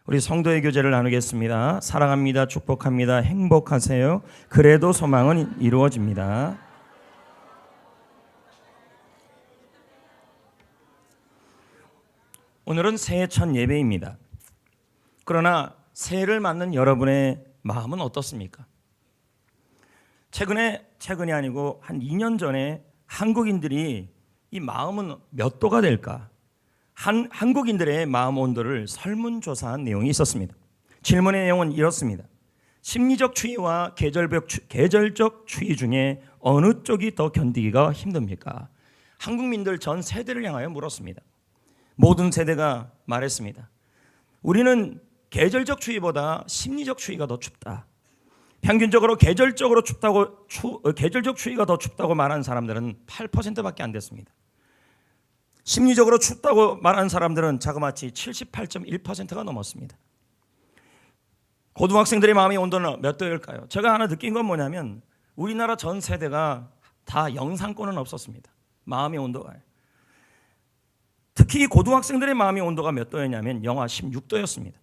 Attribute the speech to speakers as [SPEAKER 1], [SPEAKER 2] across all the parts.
[SPEAKER 1] 우리 성도의 교제를 나누겠습니다. 사랑합니다. 축복합니다. 행복하세요. 그래도 소망은 이루어집니다. 오늘은 새해 첫 예배입니다. 그러나 새해를 맞는 여러분의 마음은 어떻습니까? 최근이 아니고 한 2년 전에 한국인들이 이 마음은 몇 도가 될까? 한국인들의 마음 온도를 설문조사한 내용이 있었습니다. 질문의 내용은 이렇습니다. 심리적 추위와 계절적 추위 중에 어느 쪽이 더 견디기가 힘듭니까? 한국민들 전 세대를 향하여 물었습니다. 모든 세대가 말했습니다. 우리는 계절적 추위보다 심리적 추위가 더 춥다. 평균적으로 계절적 추위가 더 춥다고 말한 사람들은 8%밖에 안 됐습니다. 심리적으로 춥다고 말하는 사람들은 자그마치 78.1%가 넘었습니다. 고등학생들의 마음의 온도는 몇 도일까요? 제가 하나 느낀 건 뭐냐면 우리나라 전 세대가 다 영상권은 없었습니다. 마음의 온도가. 특히 고등학생들의 마음의 온도가 몇 도였냐면 영하 16도였습니다.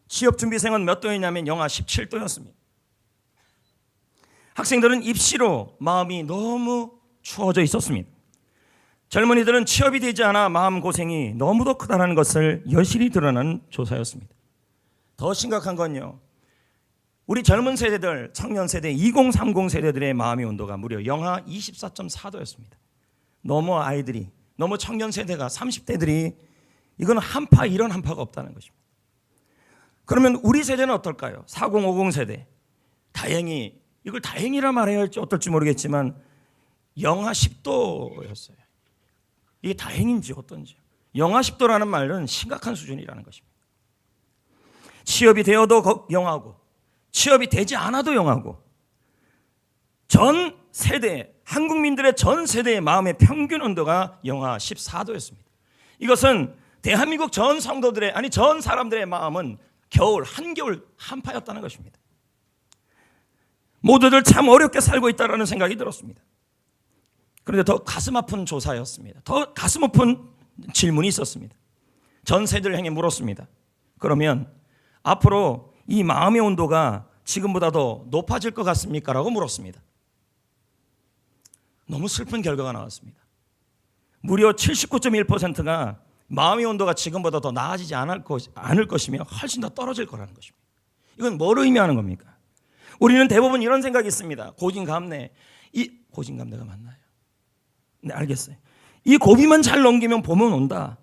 [SPEAKER 1] 취업준비생은 몇 도였냐면 영하 17도였습니다. 학생들은 입시로 마음이 너무 추워져 있었습니다. 젊은이들은 취업이 되지 않아 마음고생이 너무도 크다는 것을 여실히 드러나는 조사였습니다. 더 심각한 건요, 우리 젊은 세대들, 청년 세대, 2030 세대들의 마음의 온도가 무려 영하 24.4도였습니다. 너무 청년 세대가 30대들이 이건 이런 한파가 없다는 것입니다. 그러면 우리 세대는 어떨까요? 4050 세대. 이걸 다행이라 말해야 할지 어떨지 모르겠지만 영하 10도였어요. 이게 다행인지 어떤지. 영하 10도라는 말은 심각한 수준이라는 것입니다. 취업이 되어도 영하고 취업이 되지 않아도 영하고 전 세대, 한국민들의 전 세대의 마음의 평균 온도가 영하 14도였습니다. 이것은 대한민국 전 성도들의, 전 사람들의 마음은 한겨울 한파였다는 것입니다. 모두들 참 어렵게 살고 있다는 생각이 들었습니다. 그런데 더 가슴 아픈 조사였습니다. 더 가슴 아픈 질문이 있었습니다. 전 세대를 향해 물었습니다. 그러면 앞으로 이 마음의 온도가 지금보다 더 높아질 것 같습니까? 라고 물었습니다. 너무 슬픈 결과가 나왔습니다. 무려 79.1%가 마음의 온도가 지금보다 더 나아지지 않을 것이며 훨씬 더 떨어질 거라는 것입니다. 이건 뭘 의미하는 겁니까? 우리는 대부분 이런 생각이 있습니다. 고진감래. 고진감래가 맞나요? 네, 알겠어요. 이 고비만 잘 넘기면 봄은 온다.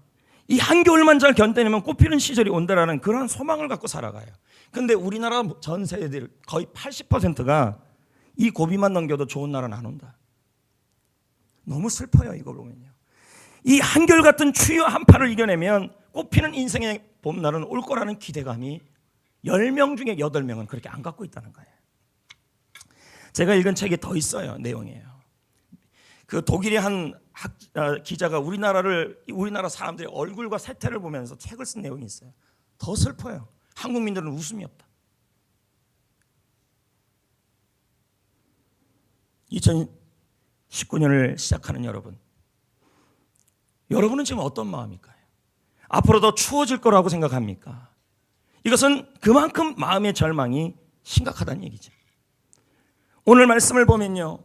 [SPEAKER 1] 이 한겨울만 잘 견뎌내면 꽃피는 시절이 온다라는 그런 소망을 갖고 살아가요. 그런데 우리나라 전 세대들 거의 80%가 이 고비만 넘겨도 좋은 날은 안 온다. 너무 슬퍼요, 이걸 보면요. 이 한결 같은 추위와 한파를 이겨내면 꽃피는 인생의 봄날은 올 거라는 기대감이 10명 중에 8명은 그렇게 안 갖고 있다는 거예요. 제가 읽은 책이 더 있어요, 내용이에요. 그 독일의 한 기자가 우리나라 사람들의 얼굴과 세태를 보면서 책을 쓴 내용이 있어요. 더 슬퍼요. 한국민들은 웃음이 없다. 2019년을 시작하는 여러분은 지금 어떤 마음일까요? 앞으로 더 추워질 거라고 생각합니까? 이것은 그만큼 마음의 절망이 심각하다는 얘기죠. 오늘 말씀을 보면요,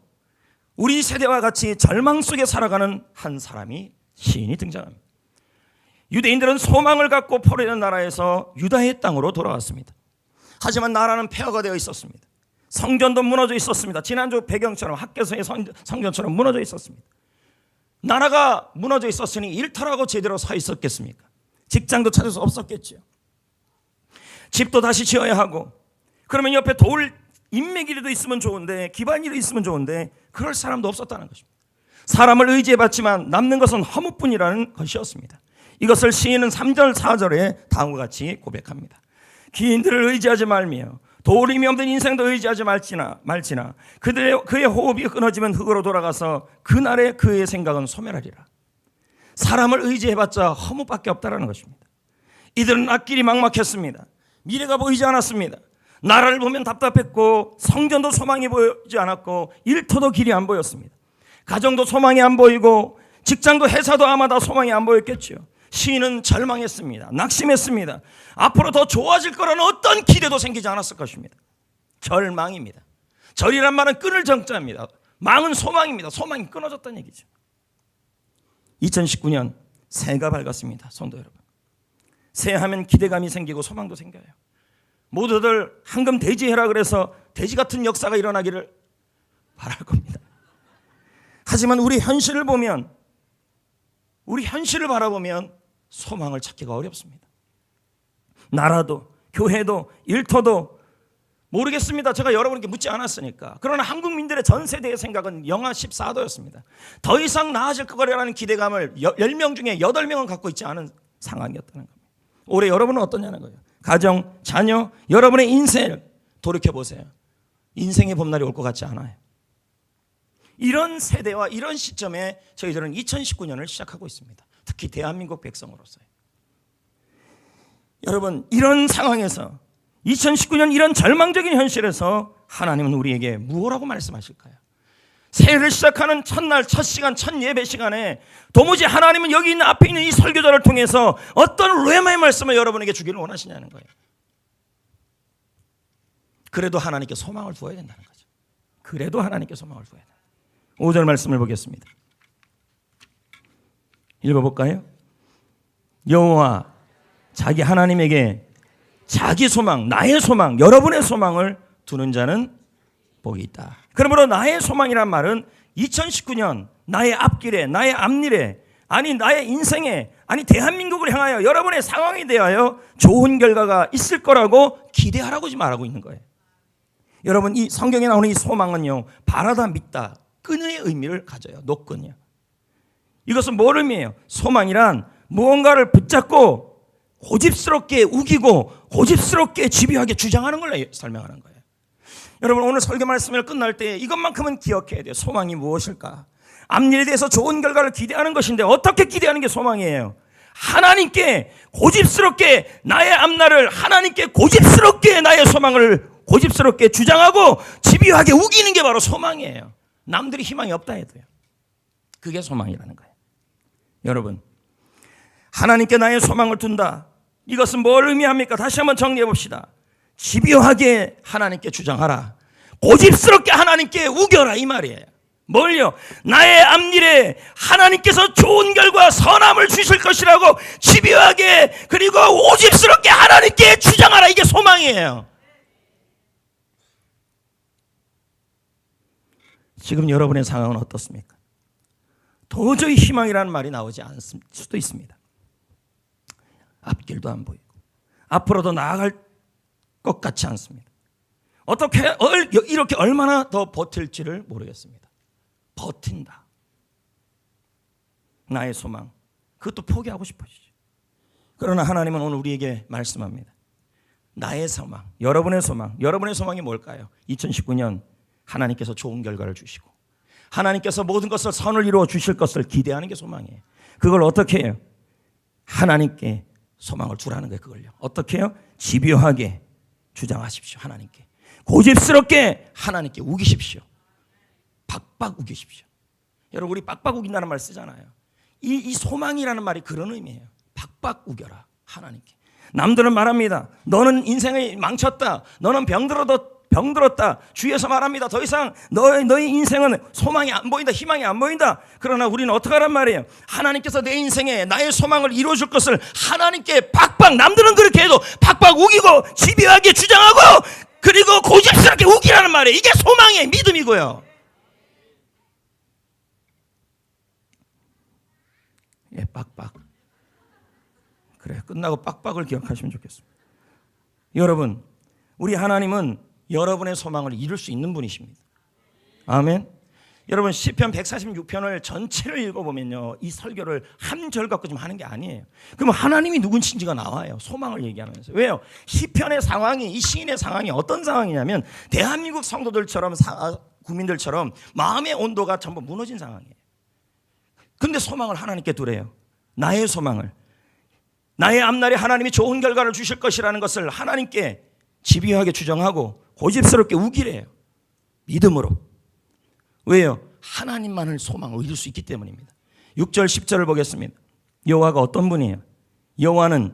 [SPEAKER 1] 우리 세대와 같이 절망 속에 살아가는 한 사람이 시인이 등장합니다. 유대인들은 소망을 갖고 포로된 나라에서 유다의 땅으로 돌아왔습니다. 하지만 나라는 폐허가 되어 있었습니다. 성전도 무너져 있었습니다. 지난주 배경처럼 학교에서의 성전처럼 무너져 있었습니다. 나라가 무너져 있었으니 일터라고 제대로 서 있었겠습니까? 직장도 찾을 수 없었겠죠. 집도 다시 지어야 하고, 그러면 옆에 인맥이라도 있으면 좋은데, 기반이라도 있으면 좋은데 그럴 사람도 없었다는 것입니다. 사람을 의지해봤지만 남는 것은 허무뿐이라는 것이었습니다. 이것을 시인은 3절 4절에 다음과 같이 고백합니다. 기인들을 의지하지 말며 도림이 없는 인생도 의지하지 말지나 그의 호흡이 끊어지면 흙으로 돌아가서 그날의 그의 생각은 소멸하리라. 사람을 의지해봤자 허무밖에 없다는 것입니다. 이들은 앞길이 막막했습니다. 미래가 보이지 않았습니다. 나라를 보면 답답했고 성전도 소망이 보이지 않았고 일터도 길이 안 보였습니다. 가정도 소망이 안 보이고 직장도 회사도 아마 다 소망이 안 보였겠죠. 시인은 절망했습니다. 낙심했습니다. 앞으로 더 좋아질 거라는 어떤 기대도 생기지 않았을 것입니다. 절망입니다. 절이란 말은 끊을 정자입니다. 망은 소망입니다. 소망이 끊어졌다는 얘기죠. 2019년 새해가 밝았습니다. 성도 여러분, 새해하면 기대감이 생기고 소망도 생겨요. 모두들 황금 대지해라 그래서 돼지 같은 역사가 일어나기를 바랄 겁니다. 하지만 우리 현실을 보면, 우리 현실을 바라보면 소망을 찾기가 어렵습니다. 나라도, 교회도, 일터도 모르겠습니다. 제가 여러분께 묻지 않았으니까. 그러나 한국민들의 전 세대의 생각은 영하 14도였습니다. 더 이상 나아질 거라는 기대감을 10명 중에 8명은 갖고 있지 않은 상황이었다는 겁니다. 올해 여러분은 어떠냐는 거예요. 가정, 자녀, 여러분의 인생을 돌이켜보세요. 인생의 봄날이 올 것 같지 않아요. 이런 세대와 이런 시점에 저희들은 2019년을 시작하고 있습니다. 특히 대한민국 백성으로서요. 여러분, 이런 상황에서 2019년 이런 절망적인 현실에서 하나님은 우리에게 무엇라고 말씀하실까요? 새해를 시작하는 첫날, 첫 시간, 첫 예배 시간에 도무지 하나님은 여기 있는 앞에 있는 이 설교자를 통해서 어떤 레마의 말씀을 여러분에게 주기를 원하시냐는 거예요. 그래도 하나님께 소망을 두어야 된다는 거죠. 그래도 하나님께 소망을 두어야 된다. 5절 말씀을 보겠습니다. 읽어볼까요? 여호와 자기 하나님에게 자기 소망, 나의 소망, 여러분의 소망을 두는 자는 복이 있다. 그러므로 나의 소망이란 말은 2019년 나의 앞길에, 나의 앞일에, 아니 나의 인생에, 아니 대한민국을 향하여, 여러분의 상황에 대하여 좋은 결과가 있을 거라고 기대하라고 지금 말하고 있는 거예요. 여러분, 이 성경에 나오는 이 소망은요, 바라다 믿다, 끈의 의미를 가져요. 노끈이요. 이것은 뭘 의미해요? 소망이란 무언가를 붙잡고 고집스럽게 우기고 고집스럽게 집요하게 주장하는 걸 설명하는 거예요. 여러분, 오늘 설교 말씀을 끝날 때 이것만큼은 기억해야 돼요. 소망이 무엇일까? 앞일에 대해서 좋은 결과를 기대하는 것인데 어떻게 기대하는 게 소망이에요? 하나님께 고집스럽게 나의 앞날을, 하나님께 고집스럽게 나의 소망을 고집스럽게 주장하고 집요하게 우기는 게 바로 소망이에요. 남들이 희망이 없다 해도요. 그게 소망이라는 거예요. 여러분, 하나님께 나의 소망을 둔다. 이것은 뭘 의미합니까? 다시 한번 정리해 봅시다. 집요하게 하나님께 주장하라. 고집스럽게 하나님께 우겨라, 이 말이에요. 뭘요? 나의 앞일에 하나님께서 좋은 결과, 선함을 주실 것이라고 집요하게, 그리고 고집스럽게 하나님께 주장하라. 이게 소망이에요. 지금 여러분의 상황은 어떻습니까? 도저히 희망이라는 말이 나오지 않을 수도 있습니다. 앞길도 안 보이고 앞으로도 나아갈 것 같지 않습니다. 어떻게 이렇게 얼마나 더 버틸지를 모르겠습니다. 버틴다. 나의 소망, 그것도 포기하고 싶어지죠. 그러나 하나님은 오늘 우리에게 말씀합니다. 나의 소망, 여러분의 소망이 뭘까요? 2019년 하나님께서 좋은 결과를 주시고 하나님께서 모든 것을 선을 이루어 주실 것을 기대하는 게 소망이에요. 그걸 어떻게 해요? 하나님께 소망을 두라는 거예요. 그걸요. 어떻게 해요? 집요하게 주장하십시오. 하나님께. 고집스럽게 하나님께 우기십시오. 박박 우기십시오. 여러분, 우리 박박 우긴다는 말 쓰잖아요. 이 소망이라는 말이 그런 의미예요. 박박 우겨라. 하나님께. 남들은 말합니다. 너는 인생이 망쳤다. 너는 병들었다. 주위에서 말합니다. 더 이상 너의 인생은 소망이 안 보인다. 희망이 안 보인다. 그러나 우리는 어떻게 하란 말이에요? 하나님께서 내 인생에 나의 소망을 이루어줄 것을 하나님께 박박, 남들은 그렇게 해도 박박 우기고 집요하게 주장하고 그리고 고집스럽게 우기라는 말이에요. 이게 소망의 믿음이고요. 예, 박박. 그래, 끝나고 빡빡을 기억하시면 좋겠습니다. 여러분, 우리 하나님은 여러분의 소망을 이룰 수 있는 분이십니다. 아멘. 여러분, 시편 146편을 전체를 읽어보면요, 이 설교를 한 절 갖고 좀 하는 게 아니에요. 그럼 하나님이 누군지가 나와요. 소망을 얘기하면서. 왜요? 시편의 상황이, 이 시인의 상황이 어떤 상황이냐면 대한민국 성도들처럼, 국민들처럼 마음의 온도가 전부 무너진 상황이에요. 근데 소망을 하나님께 두래요. 나의 소망을, 나의 앞날에 하나님이 좋은 결과를 주실 것이라는 것을 하나님께 집요하게 주장하고 고집스럽게 우기래요. 믿음으로. 왜요? 하나님만을 소망을 이룰 수 있기 때문입니다. 6절 10절을 보겠습니다. 여호와가 어떤 분이에요? 여호와는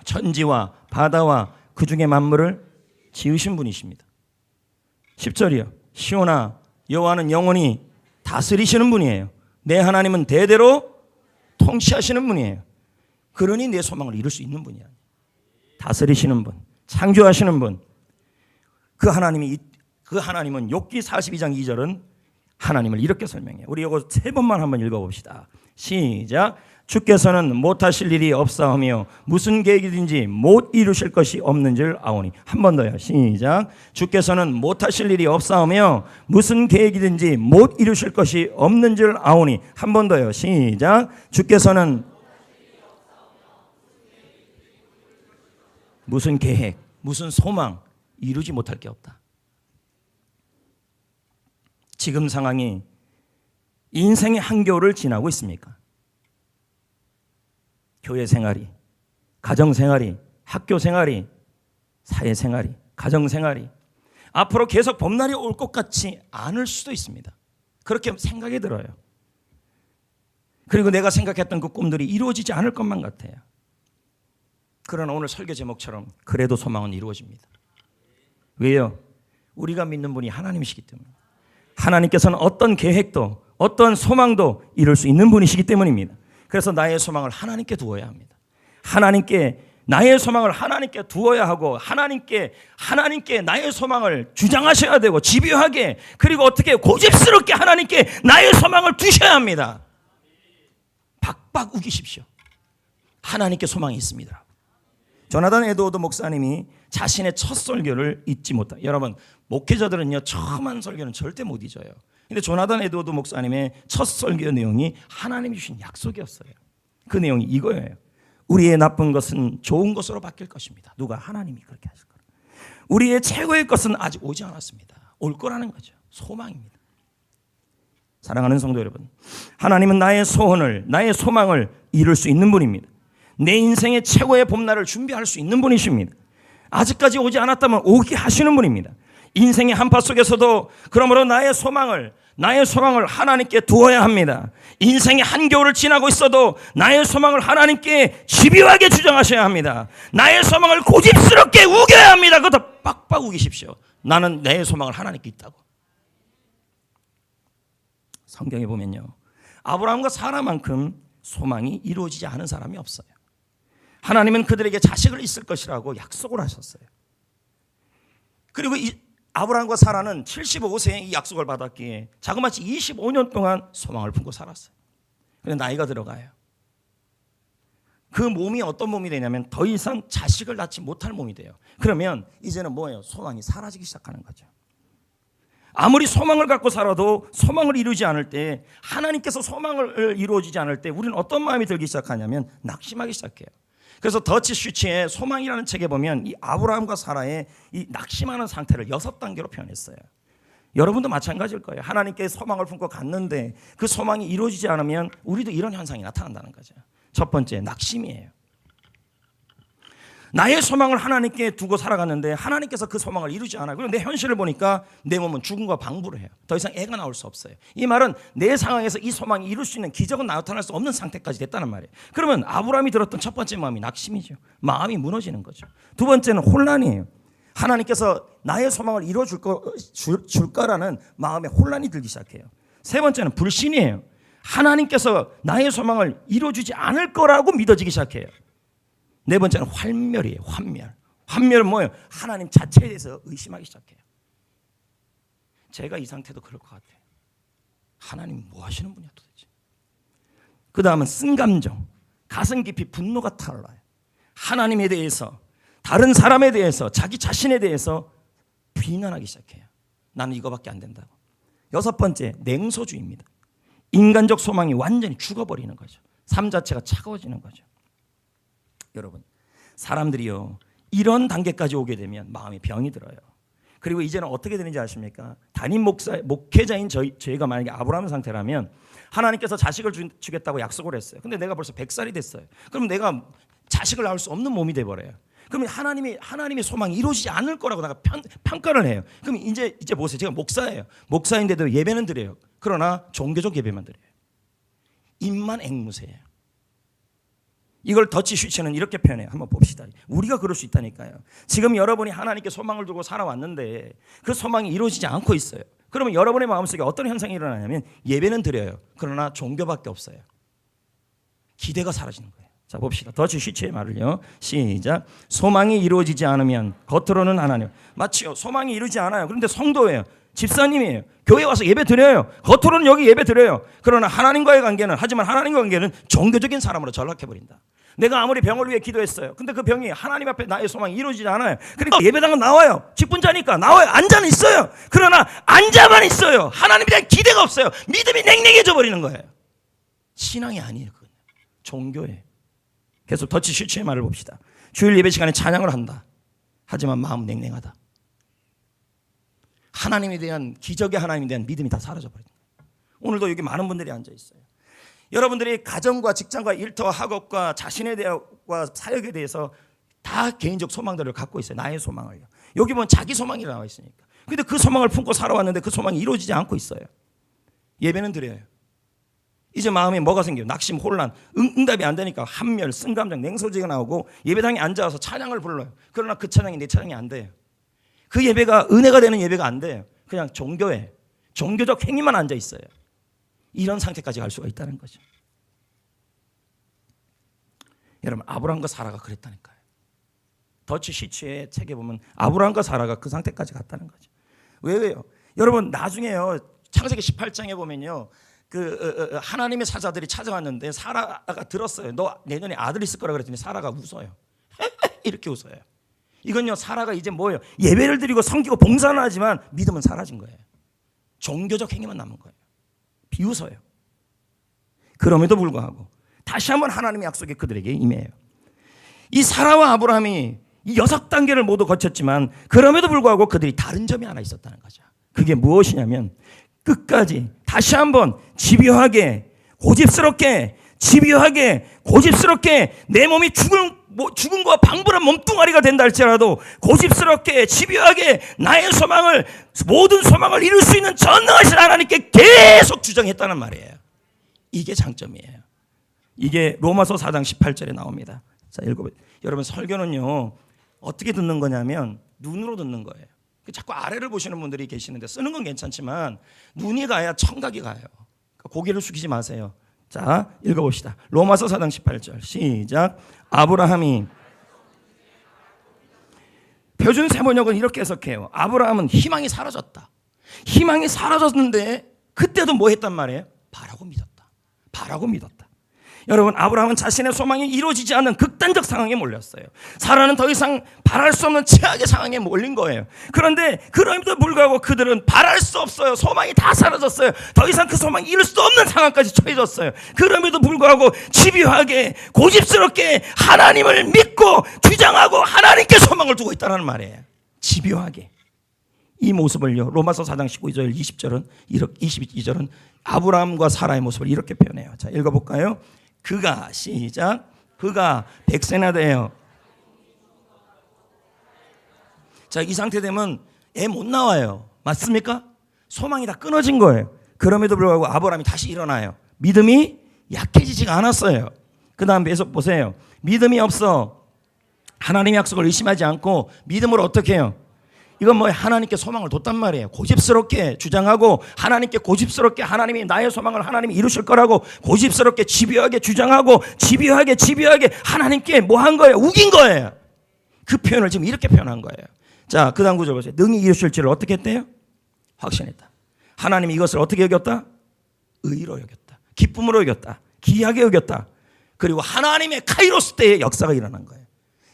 [SPEAKER 1] 천지와 바다와 그 중에 만물을 지으신 분이십니다. 10절이요. 시온아, 여호와는 영원히 다스리시는 분이에요. 내 하나님은 대대로 통치하시는 분이에요. 그러니 내 소망을 이룰 수 있는 분이야. 다스리시는 분, 창조하시는 분. 그 하나님은 욥기 42장 2절은 하나님을 이렇게 설명해요. 우리 이거 세 번만 한번 읽어봅시다. 시작. 주께서는 못하실 일이 없사오며 무슨 계획이든지 못 이루실 것이 없는 줄 아오니. 한 번 더요. 시작. 주께서는 못하실 일이 없사오며 무슨 계획이든지 못 이루실 것이 없는 줄 아오니. 한 번 더요. 시작. 주께서는 무슨 계획, 무슨 소망 이루지 못할 게 없다. 지금 상황이 인생의 한겨울을 지나고 있습니까? 교회 생활이, 가정 생활이, 학교 생활이, 사회 생활이, 가정 생활이 앞으로 계속 봄날이 올 것 같지 않을 수도 있습니다. 그렇게 생각이 들어요. 그리고 내가 생각했던 그 꿈들이 이루어지지 않을 것만 같아요. 그러나 오늘 설교 제목처럼 그래도 소망은 이루어집니다. 왜요? 우리가 믿는 분이 하나님이시기 때문에. 하나님께서는 어떤 계획도 어떤 소망도 이룰 수 있는 분이시기 때문입니다. 그래서 나의 소망을 하나님께 두어야 합니다. 나의 소망을 하나님께 두어야 하고 하나님께 나의 소망을 주장하셔야 되고 집요하게 그리고 어떻게 고집스럽게 하나님께 나의 소망을 두셔야 합니다. 박박 우기십시오. 하나님께 소망이 있습니다. 조나단 에드워드 목사님이 자신의 첫 설교를 잊지 못하. 여러분 목회자들은요 처음 한 설교는 절대 못 잊어요. 근데 조나단 에드워드 목사님의 첫 설교 내용이 하나님이 주신 약속이었어요. 그 내용이 이거예요. 우리의 나쁜 것은 좋은 것으로 바뀔 것입니다. 누가? 하나님이 그렇게 하실 거예요. 우리의 최고의 것은 아직 오지 않았습니다. 올 거라는 거죠. 소망입니다. 사랑하는 성도 여러분, 하나님은 나의 소원을, 나의 소망을 이룰 수 있는 분입니다. 내 인생의 최고의 봄날을 준비할 수 있는 분이십니다. 아직까지 오지 않았다면 오게 하시는 분입니다. 인생의 한파 속에서도 그러므로 나의 소망을 하나님께 두어야 합니다. 인생의 한겨울을 지나고 있어도 나의 소망을 하나님께 집요하게 주장하셔야 합니다. 나의 소망을 고집스럽게 우겨야 합니다. 그것도 빡빡 우기십시오. 나는 내 소망을 하나님께 있다고. 성경에 보면요, 아브라함과 사라만큼 소망이 이루어지지 않은 사람이 없어요. 하나님은 그들에게 자식을 있을 것이라고 약속을 하셨어요. 그리고 아브라함과 사라는 75세에 이 약속을 받았기에 자그마치 25년 동안 소망을 품고 살았어요. 그런데 나이가 들어가요. 그 몸이 어떤 몸이 되냐면 더 이상 자식을 낳지 못할 몸이 돼요. 그러면 이제는 뭐예요? 소망이 사라지기 시작하는 거죠. 아무리 소망을 갖고 살아도 소망을 이루지 않을 때, 하나님께서 소망을 이루어지지 않을 때 우리는 어떤 마음이 들기 시작하냐면 낙심하기 시작해요. 그래서 더치 슈치의 소망이라는 책에 보면 이 아브라함과 사라의 이 낙심하는 상태를 6단계로 표현했어요. 여러분도 마찬가지일 거예요. 하나님께 소망을 품고 갔는데 그 소망이 이루어지지 않으면 우리도 이런 현상이 나타난다는 거죠. 첫 번째, 낙심이에요. 나의 소망을 하나님께 두고 살아갔는데 하나님께서 그 소망을 이루지 않아요. 그리고 내 현실을 보니까 내 몸은 죽음과 방부를 해요. 더 이상 애가 나올 수 없어요. 이 말은 내 상황에서 이 소망이 이룰 수 있는 기적은 나타날 수 없는 상태까지 됐다는 말이에요. 그러면 아브라함이 들었던 첫 번째 마음이 낙심이죠. 마음이 무너지는 거죠. 두 번째는 혼란이에요. 하나님께서 나의 소망을 이루어줄까라는 마음에 혼란이 들기 시작해요. 세 번째는 불신이에요. 하나님께서 나의 소망을 이루어주지 않을 거라고 믿어지기 시작해요. 네 번째는 환멸이에요. 환멸은 뭐예요? 하나님 자체에 대해서 의심하기 시작해요. 제가 이 상태도 그럴 것 같아요. 하나님 뭐 하시는 분이야 도대체. 그 다음은 쓴감정, 가슴 깊이 분노가 타올라요. 하나님에 대해서, 다른 사람에 대해서, 자기 자신에 대해서 비난하기 시작해요. 나는 이거밖에 안 된다고. 여섯 번째, 냉소주의입니다. 인간적 소망이 완전히 죽어버리는 거죠. 삶 자체가 차가워지는 거죠. 여러분, 사람들이요 이런 단계까지 오게 되면 마음에 병이 들어요. 그리고 이제는 어떻게 되는지 아십니까? 담임 목회자인 저희가 만약에 아브라함 상태라면 하나님께서 자식을 주겠다고 약속을 했어요. 근데 내가 벌써 100살이 됐어요. 그럼 내가 자식을 낳을 수 없는 몸이 돼버려요. 그러면 하나님의 소망이 이루어지지 않을 거라고 내가 평가를 해요. 그럼 이제 보세요. 제가 목사예요. 목사인데도 예배는 드려요. 그러나 종교적 예배만 드려요. 입만 앵무새예요. 이걸 더치 슈츠는 이렇게 표현해요. 한번 봅시다. 우리가 그럴 수 있다니까요. 지금 여러분이 하나님께 소망을 두고 살아왔는데 그 소망이 이루어지지 않고 있어요. 그러면 여러분의 마음속에 어떤 현상이 일어나냐면 예배는 드려요. 그러나 종교밖에 없어요. 기대가 사라지는 거예요. 자, 봅시다. 더치 슈츠의 말을요. 시작. 소망이 이루어지지 않으면 겉으로는 하나님. 마치요. 소망이 이루어지지 않아요. 그런데 성도예요. 집사님이에요. 교회 와서 예배 드려요. 겉으로는 여기 예배 드려요. 그러나 하나님과의 관계는, 하지만 하나님과 관계는 종교적인 사람으로 전락해버린다. 내가 아무리 병을 위해 기도했어요. 근데 그 병이 하나님 앞에 나의 소망이 이루어지지 않아요. 그러니까 예배당은 나와요. 직분자니까 나와요. 앉아는 있어요. 그러나 앉아만 있어요. 하나님에 대한 기대가 없어요. 믿음이 냉랭해져 버리는 거예요. 신앙이 아니에요. 그건 종교예요. 계속 더치 슈츠의 말을 봅시다. 주일 예배 시간에 찬양을 한다. 하지만 마음 냉랭하다. 하나님에 대한, 기적의 하나님에 대한 믿음이 다 사라져버린 거예요. 오늘도 여기 많은 분들이 앉아 있어요. 여러분들이 가정과 직장과 일터와 학업과 자신에 대해와 사역에 대해서 다 개인적 소망들을 갖고 있어요. 나의 소망을요. 여기 보면 자기 소망이 나와 있으니까. 근데 그 소망을 품고 살아왔는데 그 소망이 이루어지지 않고 있어요. 예배는 드려요. 이제 마음에 뭐가 생겨요? 낙심, 혼란, 응답이 안 되니까 한멸, 쓴감정, 냉소지가 나오고 예배당에 앉아서 찬양을 불러요. 그러나 그 찬양이 내 찬양이 안 돼요. 그 예배가 은혜가 되는 예배가 안 돼요. 그냥 종교에, 종교적 행위만 앉아 있어요. 이런 상태까지 갈 수가 있다는 거죠. 여러분, 아브라함과 사라가 그랬다니까요. 더치 슈츠의 책에 보면 아브라함과 사라가 그 상태까지 갔다는 거죠. 왜요? 여러분, 나중에요, 창세기 18장에 보면요, 하나님의 사자들이 찾아왔는데 사라가 들었어요. 너 내년에 아들 있을 거라 그랬더니 사라가 웃어요. 이렇게 웃어요. 이건요, 사라가 이제 뭐예요? 예배를 드리고 섬기고 봉사는 하지만 믿음은 사라진 거예요. 종교적 행위만 남은 거예요. 비웃어요. 그럼에도 불구하고 다시 한번 하나님의 약속이 그들에게 임해요. 이 사라와 아브라함이 이 6단계를 모두 거쳤지만 그럼에도 불구하고 그들이 다른 점이 하나 있었다는 거죠. 그게 무엇이냐면 끝까지 다시 한번 집요하게 고집스럽게 내 몸이 죽음과 방불한 몸뚱아리가 된다 할지라도 고집스럽게 집요하게 나의 소망을, 모든 소망을 이룰 수 있는 전능하신 하나님께 계속 주장했다는 말이에요. 이게 장점이에요. 이게 로마서 4장 18절에 나옵니다. 자, 읽어보세요. 여러분, 설교는요 어떻게 듣는 거냐면 눈으로 듣는 거예요. 자꾸 아래를 보시는 분들이 계시는데 쓰는 건 괜찮지만 눈이 가야 청각이 가요. 고개를 숙이지 마세요. 자, 읽어봅시다. 로마서 4장 18절 시작. 아브라함이, 표준 세번역은 이렇게 해석해요. 아브라함은 희망이 사라졌다. 희망이 사라졌는데 그때도 뭐 했단 말이에요? 바라고 믿었다. 여러분, 아브라함은 자신의 소망이 이루어지지 않는 극단적 상황에 몰렸어요. 사라는 더 이상 바랄 수 없는 최악의 상황에 몰린 거예요. 그런데 그럼에도 불구하고 그들은 바랄 수 없어요. 소망이 다 사라졌어요. 더 이상 그 소망이 이룰 수 없는 상황까지 처해졌어요. 그럼에도 불구하고 집요하게 고집스럽게 하나님을 믿고 주장하고 하나님께 소망을 두고 있다는 말이에요. 집요하게. 이 모습을요, 로마서 4장 19절 20절은 22절은 아브라함과 사라의 모습을 이렇게 표현해요. 자, 읽어볼까요? 그가, 시작. 그가 100세나 되어. 자, 이 상태 되면 애 못 나와요. 맞습니까? 소망이 다 끊어진 거예요. 그럼에도 불구하고 아브라함이 다시 일어나요. 믿음이 약해지지가 않았어요. 그 다음 계속 보세요. 믿음이 없어 하나님의 약속을 의심하지 않고 믿음으로 어떻게 해요? 이건 뭐 하나님께 소망을 뒀단 말이에요. 고집스럽게 주장하고 하나님께 고집스럽게 하나님이 나의 소망을 하나님이 이루실 거라고 고집스럽게 집요하게 주장하고 집요하게 하나님께 뭐 한 거예요? 우긴 거예요. 그 표현을 지금 이렇게 표현한 거예요. 자, 그 다음 구절 보세요. 능히 이루실 줄을 어떻게 했대요? 확신했다. 하나님이 이것을 어떻게 여겼다? 의로 여겼다. 기쁨으로 여겼다. 귀하게 여겼다. 그리고 하나님의 카이로스 때의 역사가 일어난 거예요.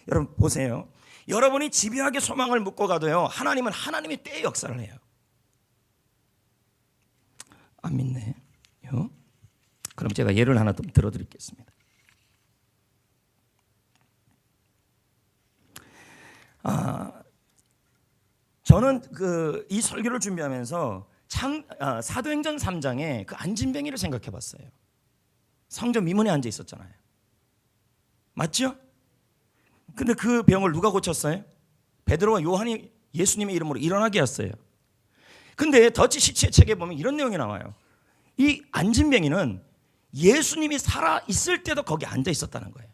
[SPEAKER 1] 여러분 보세요. 여러분이 집요하게 소망을 묻고 가도요, 하나님은 하나님의 때의 역사를 해요. 안 믿네. 그럼 제가 예를 하나 더 들어드리겠습니다. 저는 이 설교를 준비하면서 사도행전 3장에 그 안진뱅이를 생각해 봤어요. 성전 미문에 앉아 있었잖아요. 맞죠? 근데 그 병을 누가 고쳤어요? 베드로와 요한이 예수님의 이름으로 일어나게 했어요. 근데 더치 슈츠의 책에 보면 이런 내용이 나와요. 이 안진뱅이는 예수님이 살아 있을 때도 거기 앉아 있었다는 거예요.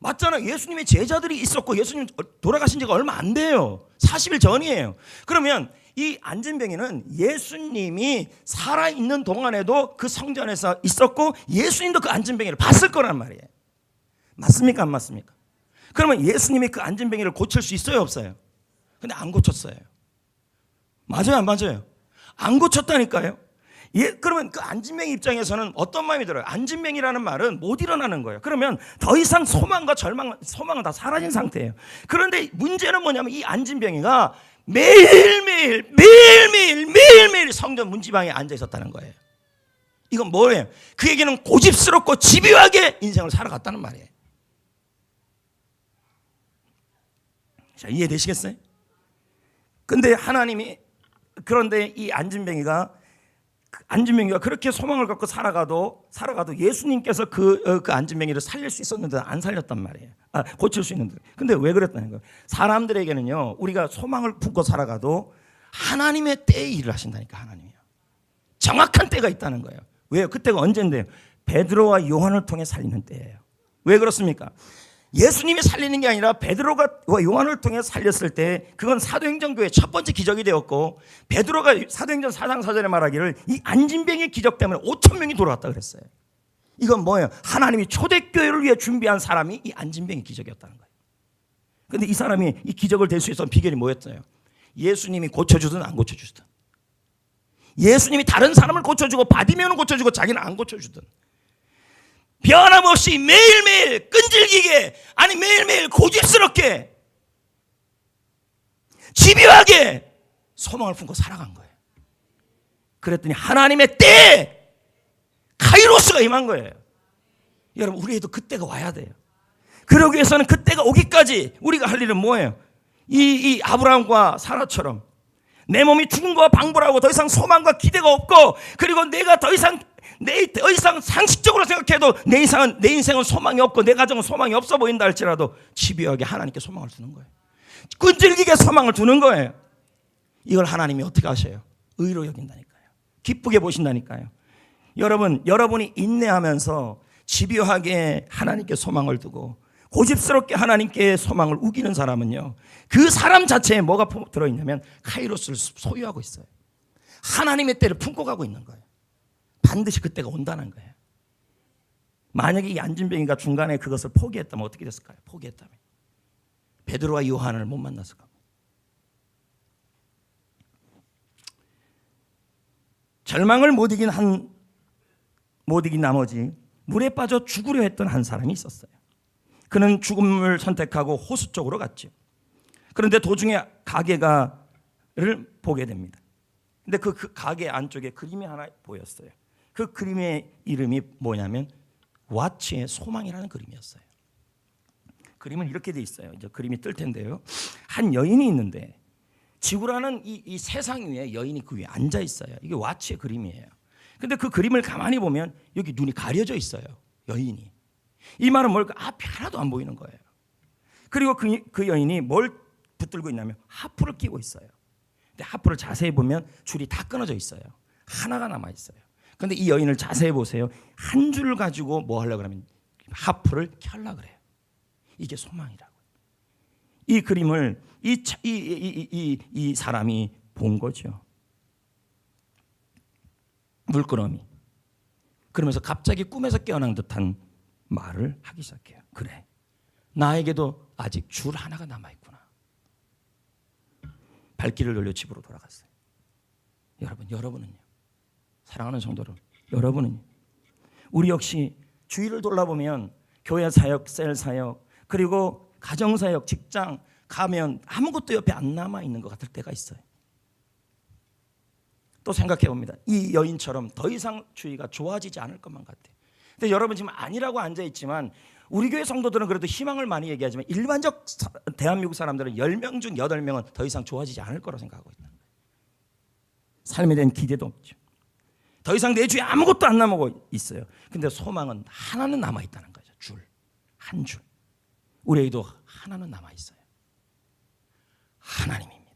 [SPEAKER 1] 맞잖아. 예수님의 제자들이 있었고 예수님 돌아가신 지가 얼마 안 돼요. 40일 전이에요. 그러면 이 안진뱅이는 예수님이 살아있는 동안에도 그 성전에서 있었고 예수님도 그 안진뱅이를 봤을 거란 말이에요. 맞습니까? 안 맞습니까? 그러면 예수님이 그 안진뱅이를 고칠 수 있어요? 없어요? 근데 안 고쳤어요. 맞아요? 안 맞아요? 안 고쳤다니까요. 그러면 그 안진뱅이 입장에서는 어떤 마음이 들어요? 안진뱅이라는 말은 못 일어나는 거예요. 그러면 더 이상 소망과 소망은 다 사라진 상태예요. 그런데 문제는 뭐냐면 이 안진뱅이가 매일매일 성전 문지방에 앉아 있었다는 거예요. 이건 뭐예요? 그에게는 고집스럽고 집요하게 인생을 살아갔다는 말이에요. 자, 이해되시겠어요? 근데 하나님이, 그런데 이 안진뱅이가 그렇게 소망을 갖고 살아가도 예수님께서 그 안진뱅이를 살릴 수 있었는데 안 살렸단 말이에요. 고칠 수 있는데. 근데 왜 그랬다는 거예요? 사람들에게는요, 우리가 소망을 품고 살아가도 하나님의 때에 일을 하신다니까. 하나님이요. 정확한 때가 있다는 거예요. 왜요? 그때가 언젠데요? 베드로와 요한을 통해 살리는 때예요. 왜 그렇습니까? 예수님이 살리는 게 아니라 베드로가 요한을 통해 살렸을 때 그건 사도행전교의 첫 번째 기적이 되었고, 베드로가 사도행전 4장 4절에 말하기를 이 안진뱅이의 기적 때문에 5천 명이 돌아왔다 그랬어요. 이건 뭐예요? 하나님이 초대교회를 위해 준비한 사람이 이 안진뱅이 기적이었다는 거예요. 그런데 이 사람이 이 기적을 될 수 있었던 비결이 뭐였어요? 예수님이 고쳐주든 안 고쳐주든, 예수님이 다른 사람을 고쳐주고 바디메오는 고쳐주고 자기는 안 고쳐주든, 변함없이 매일매일 끈질기게, 아니 매일매일 고집스럽게 집요하게 소망을 품고 살아간 거예요. 그랬더니 하나님의 때에 카이로스가 임한 거예요. 여러분, 우리에도 그때가 와야 돼요. 그러기 위해서는 그때가 오기까지 우리가 할 일은 뭐예요? 이 아브라함과 사라처럼 내 몸이 죽은 거와 방불하고 더 이상 소망과 기대가 없고, 그리고 내가 더 이상 상식적으로 생각해도 내 인생은 소망이 없고 내 가정은 소망이 없어 보인다 할지라도 집요하게 하나님께 소망을 두는 거예요. 끈질기게 소망을 두는 거예요. 이걸 하나님이 어떻게 하셔요? 의로 여긴다니까요. 기쁘게 보신다니까요. 여러분이 인내하면서 집요하게 하나님께 소망을 두고 고집스럽게 하나님께 소망을 우기는 사람은요, 그 사람 자체에 뭐가 들어있냐면 카이로스를 소유하고 있어요. 하나님의 때를 품고 가고 있는 거예요. 반드시 그때가 온다는 거예요. 만약에 이 안진뱅이가 중간에 그것을 포기했다면 어떻게 됐을까요? 포기했다면 베드로와 요한을 못 만났을 겁니다. 절망을 못 이긴 나머지 물에 빠져 죽으려 했던 한 사람이 있었어요. 그는 죽음을 선택하고 호수 쪽으로 갔죠. 그런데 도중에 가게를 보게 됩니다. 근데 그 가게 안쪽에 그림이 하나 보였어요. 그 그림의 이름이 뭐냐면 와치의 소망이라는 그림이었어요. 그림은 이렇게 돼 있어요. 이제 그림이 뜰 텐데요. 한 여인이 있는데 지구라는 이 세상 위에 여인이 그 위에 앉아 있어요. 이게 와치의 그림이에요. 근데 그 그림을 가만히 보면 여기 눈이 가려져 있어요. 여인이. 이 말은 뭘까? 앞이 하나도 안 보이는 거예요. 그리고 그 여인이 뭘 붙들고 있냐면 하프를 끼고 있어요. 근데 하프를 자세히 보면 줄이 다 끊어져 있어요. 하나가 남아 있어요. 그런데 이 여인을 자세히 보세요. 한 줄 가지고 뭐 하려고 하면 하프를 켜려고 그래요. 이게 소망이라고. 이 그림을 이 사람이 본 거죠. 물끄러미. 그러면서 갑자기 꿈에서 깨어난 듯한 말을 하기 시작해요. 그래, 나에게도 아직 줄 하나가 남아있구나. 발길을 돌려 집으로 돌아갔어요. 여러분은요? 사랑하는 성도들, 여러분은요? 우리 역시 주위를 돌아보면 교회 사역, 셀 사역, 그리고 가정 사역, 직장 가면 아무것도 옆에 안 남아있는 것 같을 때가 있어요. 또 생각해 봅니다. 이 여인처럼 더 이상 주위가 좋아지지 않을 것만 같아요. 근데 여러분 지금 아니라고 앉아있지만 우리 교회 성도들은 그래도 희망을 많이 얘기하지만 일반적 대한민국 사람들은 10명 중 8명은 더 이상 좋아지지 않을 거라고 생각하고 있는 거예요. 삶에 대한 기대도 없죠. 더 이상 내 주위에 아무것도 안 남고 있어요. 근데 소망은 하나는 남아있다는 거죠. 한 줄. 우리에게도 하나는 남아있어요. 하나님입니다.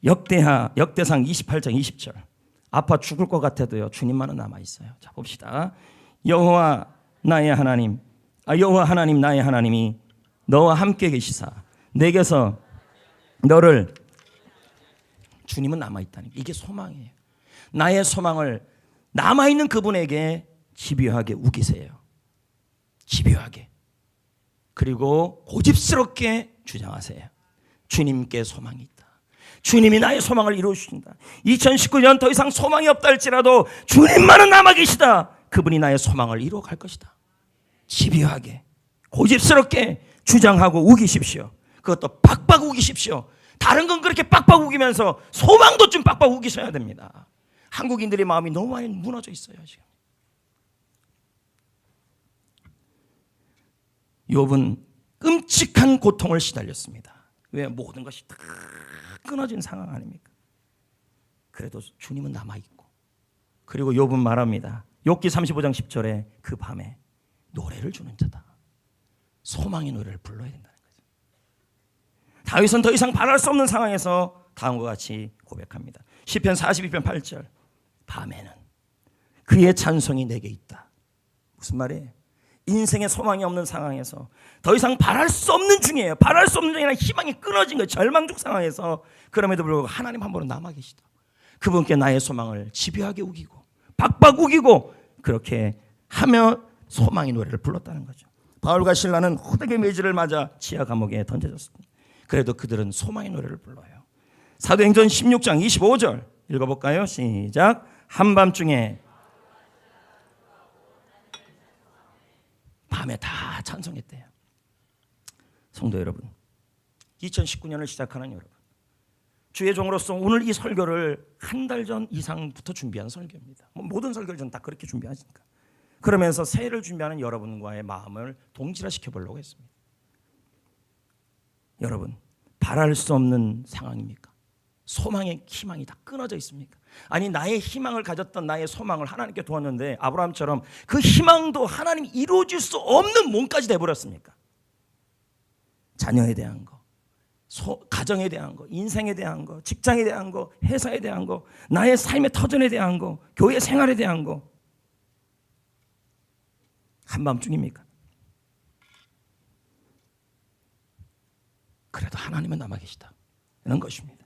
[SPEAKER 1] 역대상 28장 20절. 아파 죽을 것 같아도요, 주님만은 남아있어요. 자, 봅시다. 여호와 나의 하나님, 여호와 하나님 나의 하나님이 너와 함께 계시사 내게서 너를 주님은 남아있다니 이게 소망이에요. 나의 소망을 남아있는 그분에게 집요하게 우기세요. 집요하게. 그리고 고집스럽게 주장하세요. 주님께 소망이 있다. 주님이 나의 소망을 이루어주신다. 2019년 더 이상 소망이 없다 할지라도 주님만은 남아 계시다. 그분이 나의 소망을 이루어갈 것이다. 집요하게 고집스럽게 주장하고 우기십시오. 그것도 빡빡 우기십시오. 다른 건 그렇게 빡빡 우기면서 소망도 좀 빡빡 우기셔야 됩니다. 한국인들의 마음이 너무 많이 무너져 있어요. 지금 욥은 끔찍한 고통을 시달렸습니다. 왜? 모든 것이 다 끊어진 상황 아닙니까? 그래도 주님은 남아있고, 그리고 욥은 말합니다. 욥기 35장 10절에 그 밤에 노래를 주는 자다. 소망의 노래를 불러야 된다는 거죠. 다윗은 더 이상 바랄 수 없는 상황에서 다음과 같이 고백합니다. 시편 42편 8절 밤에는 그의 찬송이 내게 있다. 무슨 말이에요? 인생에 소망이 없는 상황에서 더 이상 바랄 수 없는 중이에요. 바랄 수 없는 중이라 희망이 끊어진 거예요. 절망적 상황에서 그럼에도 불구하고 하나님 한 분은 남아 계시다. 그분께 나의 소망을 집요하게 우기고 박박 우기고 그렇게 하며 소망의 노래를 불렀다는 거죠. 바울과 신라는 호되게 매질을 맞아 지하 감옥에 던져졌습니다. 그래도 그들은 소망의 노래를 불러요. 사도행전 16장 25절 읽어볼까요? 시작. 한밤중에 밤에 다 찬송했대요. 성도 여러분, 2019년을 시작하는 여러분, 주의 종으로서 오늘 이 설교를 한 달 전 이상부터 준비한 설교입니다. 모든 설교를 전 다 그렇게 준비하시니까. 그러면서 새해를 준비하는 여러분과의 마음을 동질화시켜 보려고 했습니다. 여러분, 바랄 수 없는 상황입니까? 소망의 희망이 다 끊어져 있습니까? 아니, 나의 희망을 가졌던 나의 소망을 하나님께 두었는데 아브라함처럼 그 희망도 하나님이 이루어질 수 없는 몸까지 돼버렸습니까? 자녀에 대한 거, 가정에 대한 거, 인생에 대한 거, 직장에 대한 거, 회사에 대한 거, 나의 삶의 터전에 대한 거, 교회 생활에 대한 거, 한밤중입니까? 그래도 하나님은 남아 계시다. 이런 것입니다.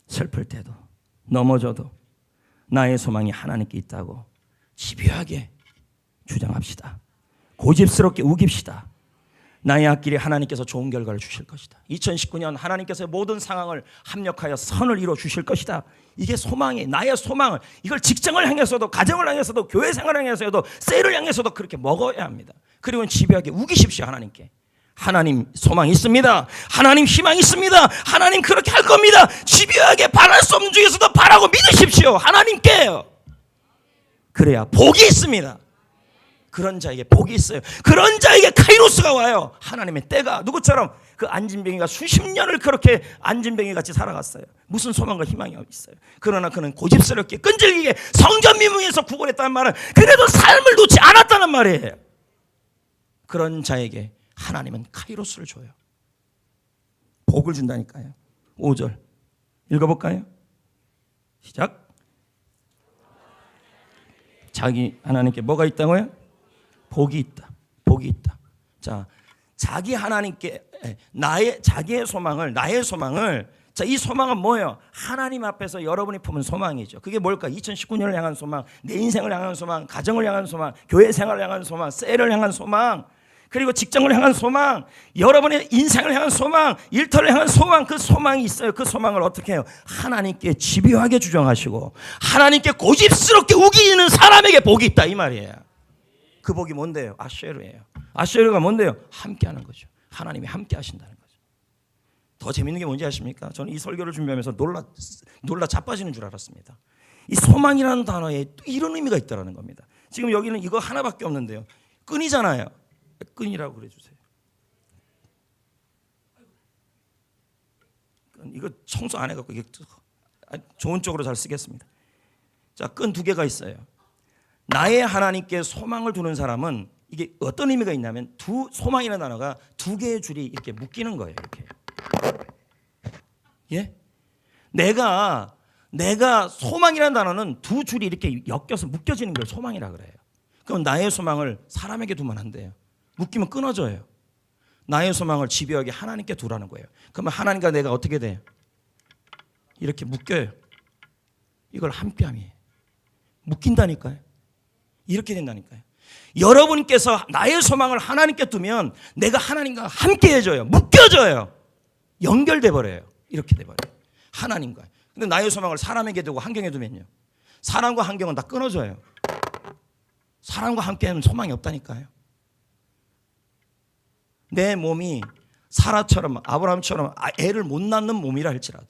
[SPEAKER 1] 슬플 때도 넘어져도 나의 소망이 하나님께 있다고 집요하게 주장합시다. 고집스럽게 우깁시다. 나의 앞길에 하나님께서 좋은 결과를 주실 것이다. 2019년 하나님께서 모든 상황을 합력하여 선을 이루어 주실 것이다. 이게 소망이, 나의 소망을, 이걸 직장을 향해서도, 가정을 향해서도, 교회 생활을 향해서도, 셀을 향해서도 그렇게 먹어야 합니다. 그리고 집요하게 우기십시오. 하나님께. 하나님 소망이 있습니다. 하나님 희망이 있습니다. 하나님 그렇게 할 겁니다. 집요하게 바랄 수 없는 중에서도 바라고 믿으십시오. 하나님께요. 그래야 복이 있습니다. 그런 자에게 복이 있어요. 그런 자에게 카이로스가 와요. 하나님의 때가. 누구처럼 그 안진뱅이가 수십 년을 그렇게 안진뱅이 같이 살아갔어요. 무슨 소망과 희망이 있어요. 그러나 그는 고집스럽게 끈질기게 성전 미문에서 구걸했다는 말은 그래도 삶을 놓지 않았다는 말이에요. 그런 자에게 하나님은 카이로스를 줘요. 복을 준다니까요. 5절 읽어볼까요? 시작. 자기 하나님께 뭐가 있다고요? 복이 있다. 복이 있다. 자, 자기 하나님께 자기의 소망을, 나의 소망을, 자, 이 소망은 뭐예요? 하나님 앞에서 여러분이 품은 소망이죠. 그게 뭘까? 2019년을 향한 소망, 내 인생을 향한 소망, 가정을 향한 소망, 교회 생활을 향한 소망, 셀을 향한 소망, 그리고 직장을 향한 소망, 여러분의 인생을 향한 소망, 일터를 향한 소망, 그 소망이 있어요. 그 소망을 어떻게 해요? 하나님께 집요하게 주장하시고 하나님께 고집스럽게 우기는 사람에게 복이 있다 이 말이에요. 그 복이 뭔데요? 아쉐르예요. 아쉐르가 뭔데요? 함께하는 거죠. 하나님이 함께 하신다는 거죠. 더 재밌는 게 뭔지 아십니까? 저는 이 설교를 준비하면서 놀라 자빠지는 줄 알았습니다. 이 소망이라는 단어에 또 이런 의미가 있다는 겁니다. 지금 여기는 이거 하나밖에 없는데요. 끈이잖아요. 끈이라고 그래주세요. 이거 청소 안 해갖고 좋은 쪽으로 잘 쓰겠습니다. 자, 끈 두 개가 있어요. 나의 하나님께 소망을 두는 사람은 이게 어떤 의미가 있냐면 소망이라는 단어가 두 개의 줄이 이렇게 묶이는 거예요. 이렇게. 예? 내가 소망이라는 단어는 두 줄이 이렇게 엮여서 묶여지는 걸 소망이라 그래요. 그럼 나의 소망을 사람에게 두면 안 돼요. 묶이면 끊어져요. 나의 소망을 집요하게 하나님께 두라는 거예요. 그러면 하나님과 내가 어떻게 돼요? 이렇게 묶여요. 이걸 함께함이에요. 묶인다니까요. 이렇게 된다니까요. 여러분께서 나의 소망을 하나님께 두면 내가 하나님과 함께 해줘요. 묶여져요. 연결돼 버려요. 이렇게 돼 버려요. 하나님과. 근데 나의 소망을 사람에게 두고 환경에 두면요, 사람과 환경은 다 끊어져요. 사람과 함께하는 소망이 없다니까요. 내 몸이 사라처럼 아브라함처럼 애를 못 낳는 몸이라 할지라도,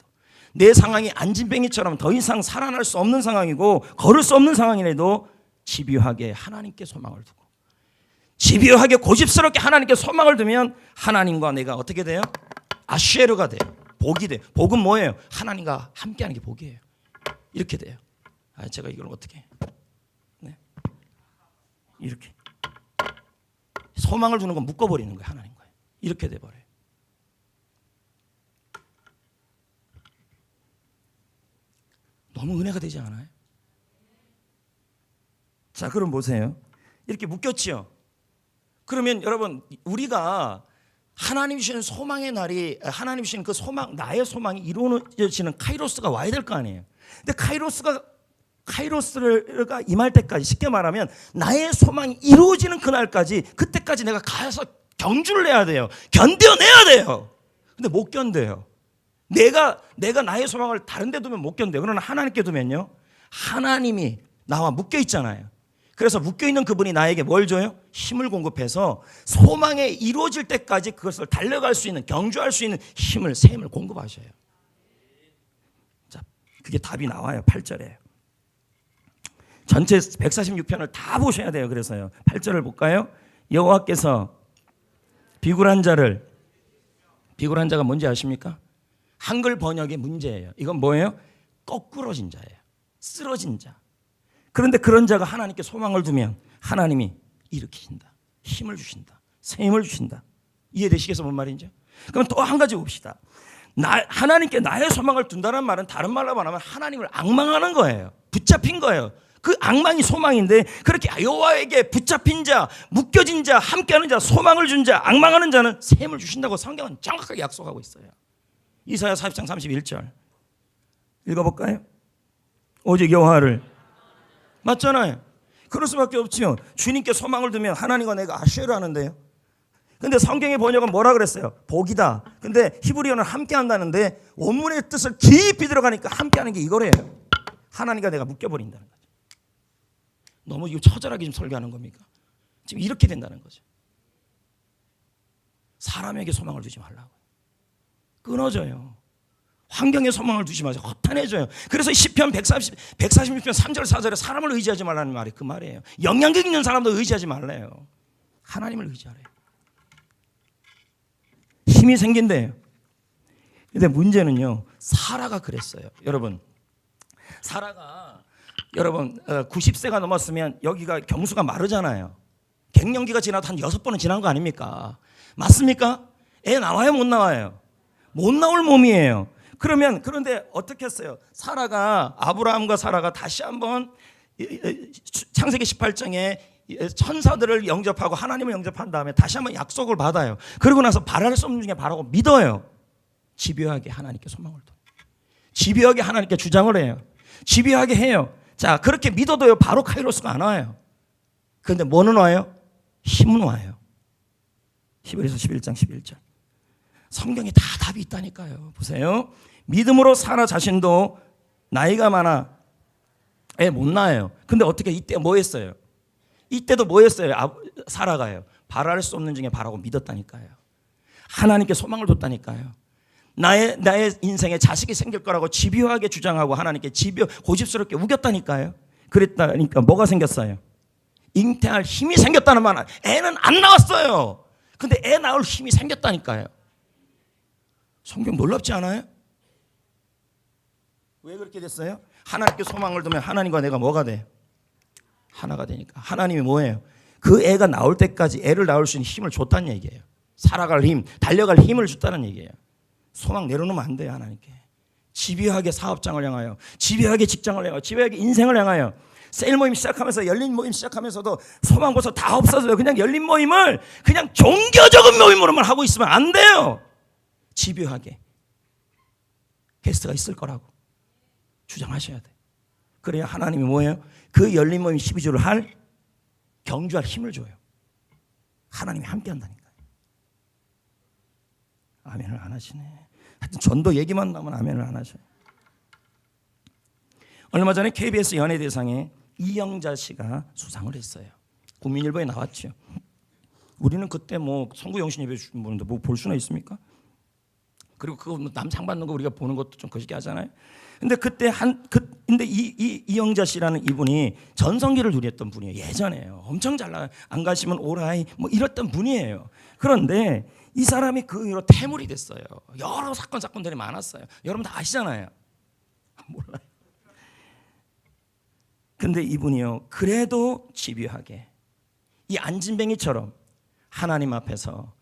[SPEAKER 1] 내 상황이 안진뱅이처럼 더 이상 살아날 수 없는 상황이고 걸을 수 없는 상황이라도 집요하게 하나님께 소망을 두고, 집요하게 고집스럽게 하나님께 소망을 두면 하나님과 내가 어떻게 돼요? 아쉐르가 돼요. 복이 돼요. 복은 뭐예요? 하나님과 함께하는 게 복이에요. 이렇게 돼요. 제가 이걸 어떻게 네. 이렇게 소망을 두는 건 묶어버리는 거예요. 하나님과 이렇게 돼버려요. 너무 은혜가 되지 않아요? 자, 그럼 보세요. 이렇게 묶였지요. 그러면 여러분, 우리가 하나님 주시는 소망의 날이, 하나님 주시는 그 소망, 나의 소망이 이루어지는 카이로스가 와야 될 거 아니에요. 근데 카이로스가 임할 때까지, 쉽게 말하면 나의 소망이 이루어지는 그날까지, 그때까지 내가 가서 경주를 해야 돼요. 견뎌내야 돼요. 근데 못 견뎌요. 내가 나의 소망을 다른 데 두면 못 견뎌요. 그러나 하나님께 두면요, 하나님이 나와 묶여 있잖아요. 그래서 묶여있는 그분이 나에게 뭘 줘요? 힘을 공급해서 소망에 이루어질 때까지 그것을 달려갈 수 있는, 경주할 수 있는 샘을 공급하셔요. 자, 그게 답이 나와요. 8절에. 전체 146편을 다 보셔야 돼요. 그래서요. 8절을 볼까요? 여호와께서 비굴한 자가 뭔지 아십니까? 한글 번역의 문제예요. 이건 뭐예요? 거꾸러진 자예요. 쓰러진 자. 그런데 그런 자가 하나님께 소망을 두면 하나님이 일으키신다. 힘을 주신다. 샘을 주신다. 이해되시겠어요? 뭔 말인지? 그럼 또 한 가지 봅시다. 하나님께 나의 소망을 둔다는 말은 다른 말로 말하면 하나님을 앙망하는 거예요. 붙잡힌 거예요. 그 앙망이 소망인데, 그렇게 여호와에게 붙잡힌 자, 묶여진 자, 함께하는 자, 소망을 준 자, 앙망하는 자는 샘을 주신다고 성경은 정확하게 약속하고 있어요. 이사야 40장 31절 읽어볼까요? 오직 여호와를, 맞잖아요. 그럴 수밖에 없지요. 주님께 소망을 두면 하나님과 내가 아쉐르 하는데요. 근데 성경의 번역은 뭐라 그랬어요? 복이다. 근데 히브리어는 함께 한다는데 원문의 뜻을 깊이 들어가니까 함께 하는 게 이거래요. 하나님과 내가 묶여버린다는 거죠. 너무 이거 처절하게 좀 설교하는 겁니까? 지금 이렇게 된다는 거죠. 사람에게 소망을 두지 말라고. 끊어져요. 환경에 소망을 두지 마세요. 허탄해져요. 그래서 시편 146편 3절 4절에 사람을 의지하지 말라는 말이 그 말이에요. 영향력 있는 사람도 의지하지 말래요. 하나님을 의지하래요. 힘이 생긴대요. 근데 문제는요, 사라가 그랬어요. 여러분, 사라가 90세가 넘었으면 여기가 경수가 마르잖아요. 갱년기가 지나도 한 6번은 지난 거 아닙니까? 맞습니까? 애 나와요, 못 나와요? 못 나올 몸이에요. 그런데 어떻게 했어요? 아브라함과 사라가 다시 한번 창세기 18장에 천사들을 영접하고 하나님을 영접한 다음에 다시 한번 약속을 받아요. 그러고 나서 바랄 수 없는 중에 바라고 믿어요. 집요하게 하나님께 소망을 둬. 집요하게 하나님께 주장을 해요. 집요하게 해요. 자, 그렇게 믿어도요, 바로 카이로스가 안 와요. 그런데 뭐는 와요? 힘은 와요. 히브리서 11장 11절. 성경에 다 답이 있다니까요. 보세요. 믿음으로 사라 자신도 나이가 많아 애 못 낳아요. 근데 어떻게 이때 뭐 했어요? 이때도 뭐 했어요? 사라가요. 바랄 수 없는 중에 바라고 믿었다니까요. 하나님께 소망을 뒀다니까요. 나의 인생에 자식이 생길 거라고 집요하게 주장하고 하나님께 고집스럽게 우겼다니까요. 그랬다니까 뭐가 생겼어요? 잉태할 힘이 생겼다는 말. 애는 안 나왔어요. 근데 애 낳을 힘이 생겼다니까요. 성경 놀랍지 않아요? 왜 그렇게 됐어요? 하나님께 소망을 두면 하나님과 내가 뭐가 돼? 하나가 되니까. 하나님이 뭐예요? 그 애가 나올 때까지 애를 낳을 수 있는 힘을 줬다는 얘기예요. 살아갈 힘, 달려갈 힘을 줬다는 얘기예요. 소망 내려놓으면 안 돼요. 하나님께 집요하게 사업장을 향하여, 집요하게 직장을 향하여, 집요하게 인생을 향하여 세일 모임 시작하면서 열린 모임 시작하면서도 소망 벌써 다 없어져요. 그냥 열린 모임을 그냥 종교적인 모임으로만 하고 있으면 안 돼요. 집요하게 게스트가 있을 거라고 주장하셔야 돼. 그래야 하나님이 뭐예요? 그 열린 모임 12주를 할 경주할 힘을 줘요. 하나님이 함께 한다니까요. 아멘을 안 하시네. 하여튼 전도 얘기만 나오면 아멘을 안 하셔요. 얼마 전에 KBS 연예대상에 이영자 씨가 수상을 했어요. 국민일보에 나왔죠. 우리는 그때 뭐 성구영신 예배 주신 분인데 뭐 볼 수나 있습니까? 그리고 그거 남상 받는 거 우리가 보는 것도 좀 거시기 하잖아요. 근데 그때 근데 이영자 씨라는 이분이 전성기를 누렸던 분이에요. 예전에요. 엄청 잘 나가. 안 가시면 오라이 뭐 이랬던 분이에요. 그런데 이 사람이 그 이후로 퇴물이 됐어요. 여러 사건들이 많았어요. 여러분 다 아시잖아요. 몰라요. 근데 이분이요. 그래도 집요하게 이 안진뱅이처럼 하나님 앞에서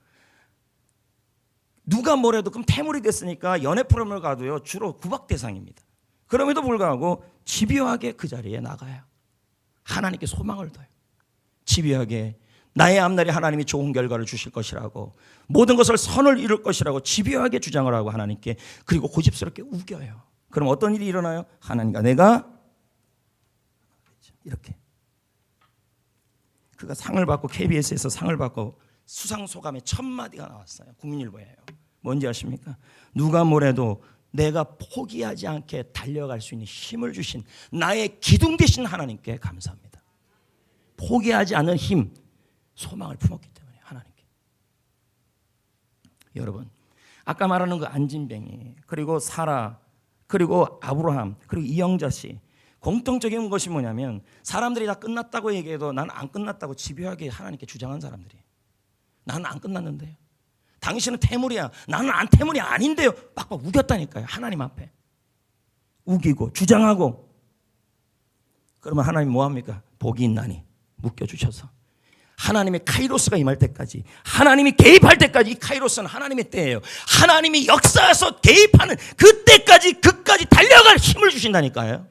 [SPEAKER 1] 누가 뭐래도 그럼 퇴물이 됐으니까 연애 프로그램을 가도요. 주로 구박 대상입니다. 그럼에도 불구하고 집요하게 그 자리에 나가요. 하나님께 소망을 둬요. 집요하게 나의 앞날에 하나님이 좋은 결과를 주실 것이라고 모든 것을 선을 이룰 것이라고 집요하게 주장을 하고 하나님께 그리고 고집스럽게 우겨요. 그럼 어떤 일이 일어나요? 하나님과 내가 이렇게 그가 상을 받고 KBS에서 상을 받고 수상 소감에 첫 마디가 나왔어요. 국민일보예요. 뭔지 아십니까? 누가 뭐래도 내가 포기하지 않게 달려갈 수 있는 힘을 주신 나의 기둥 되신 하나님께 감사합니다. 포기하지 않는 힘, 소망을 품었기 때문에 하나님께. 여러분, 아까 말하는 그 안진뱅이 그리고 사라 그리고 아브라함 그리고 이영자 씨 공통적인 것이 뭐냐면 사람들이 다 끝났다고 얘기해도 나는 안 끝났다고 집요하게 하나님께 주장한 사람들이에요. 나는 안 끝났는데요. 당신은 태물이야. 나는 안 태물이 아닌데요. 빡빡 우겼다니까요. 하나님 앞에. 우기고 주장하고. 그러면 하나님 뭐합니까? 복이 있나니 묶여주셔서. 하나님의 카이로스가 임할 때까지 하나님이 개입할 때까지 이 카이로스는 하나님의 때예요. 하나님이 역사에서 개입하는 그때까지 그까지 달려갈 힘을 주신다니까요.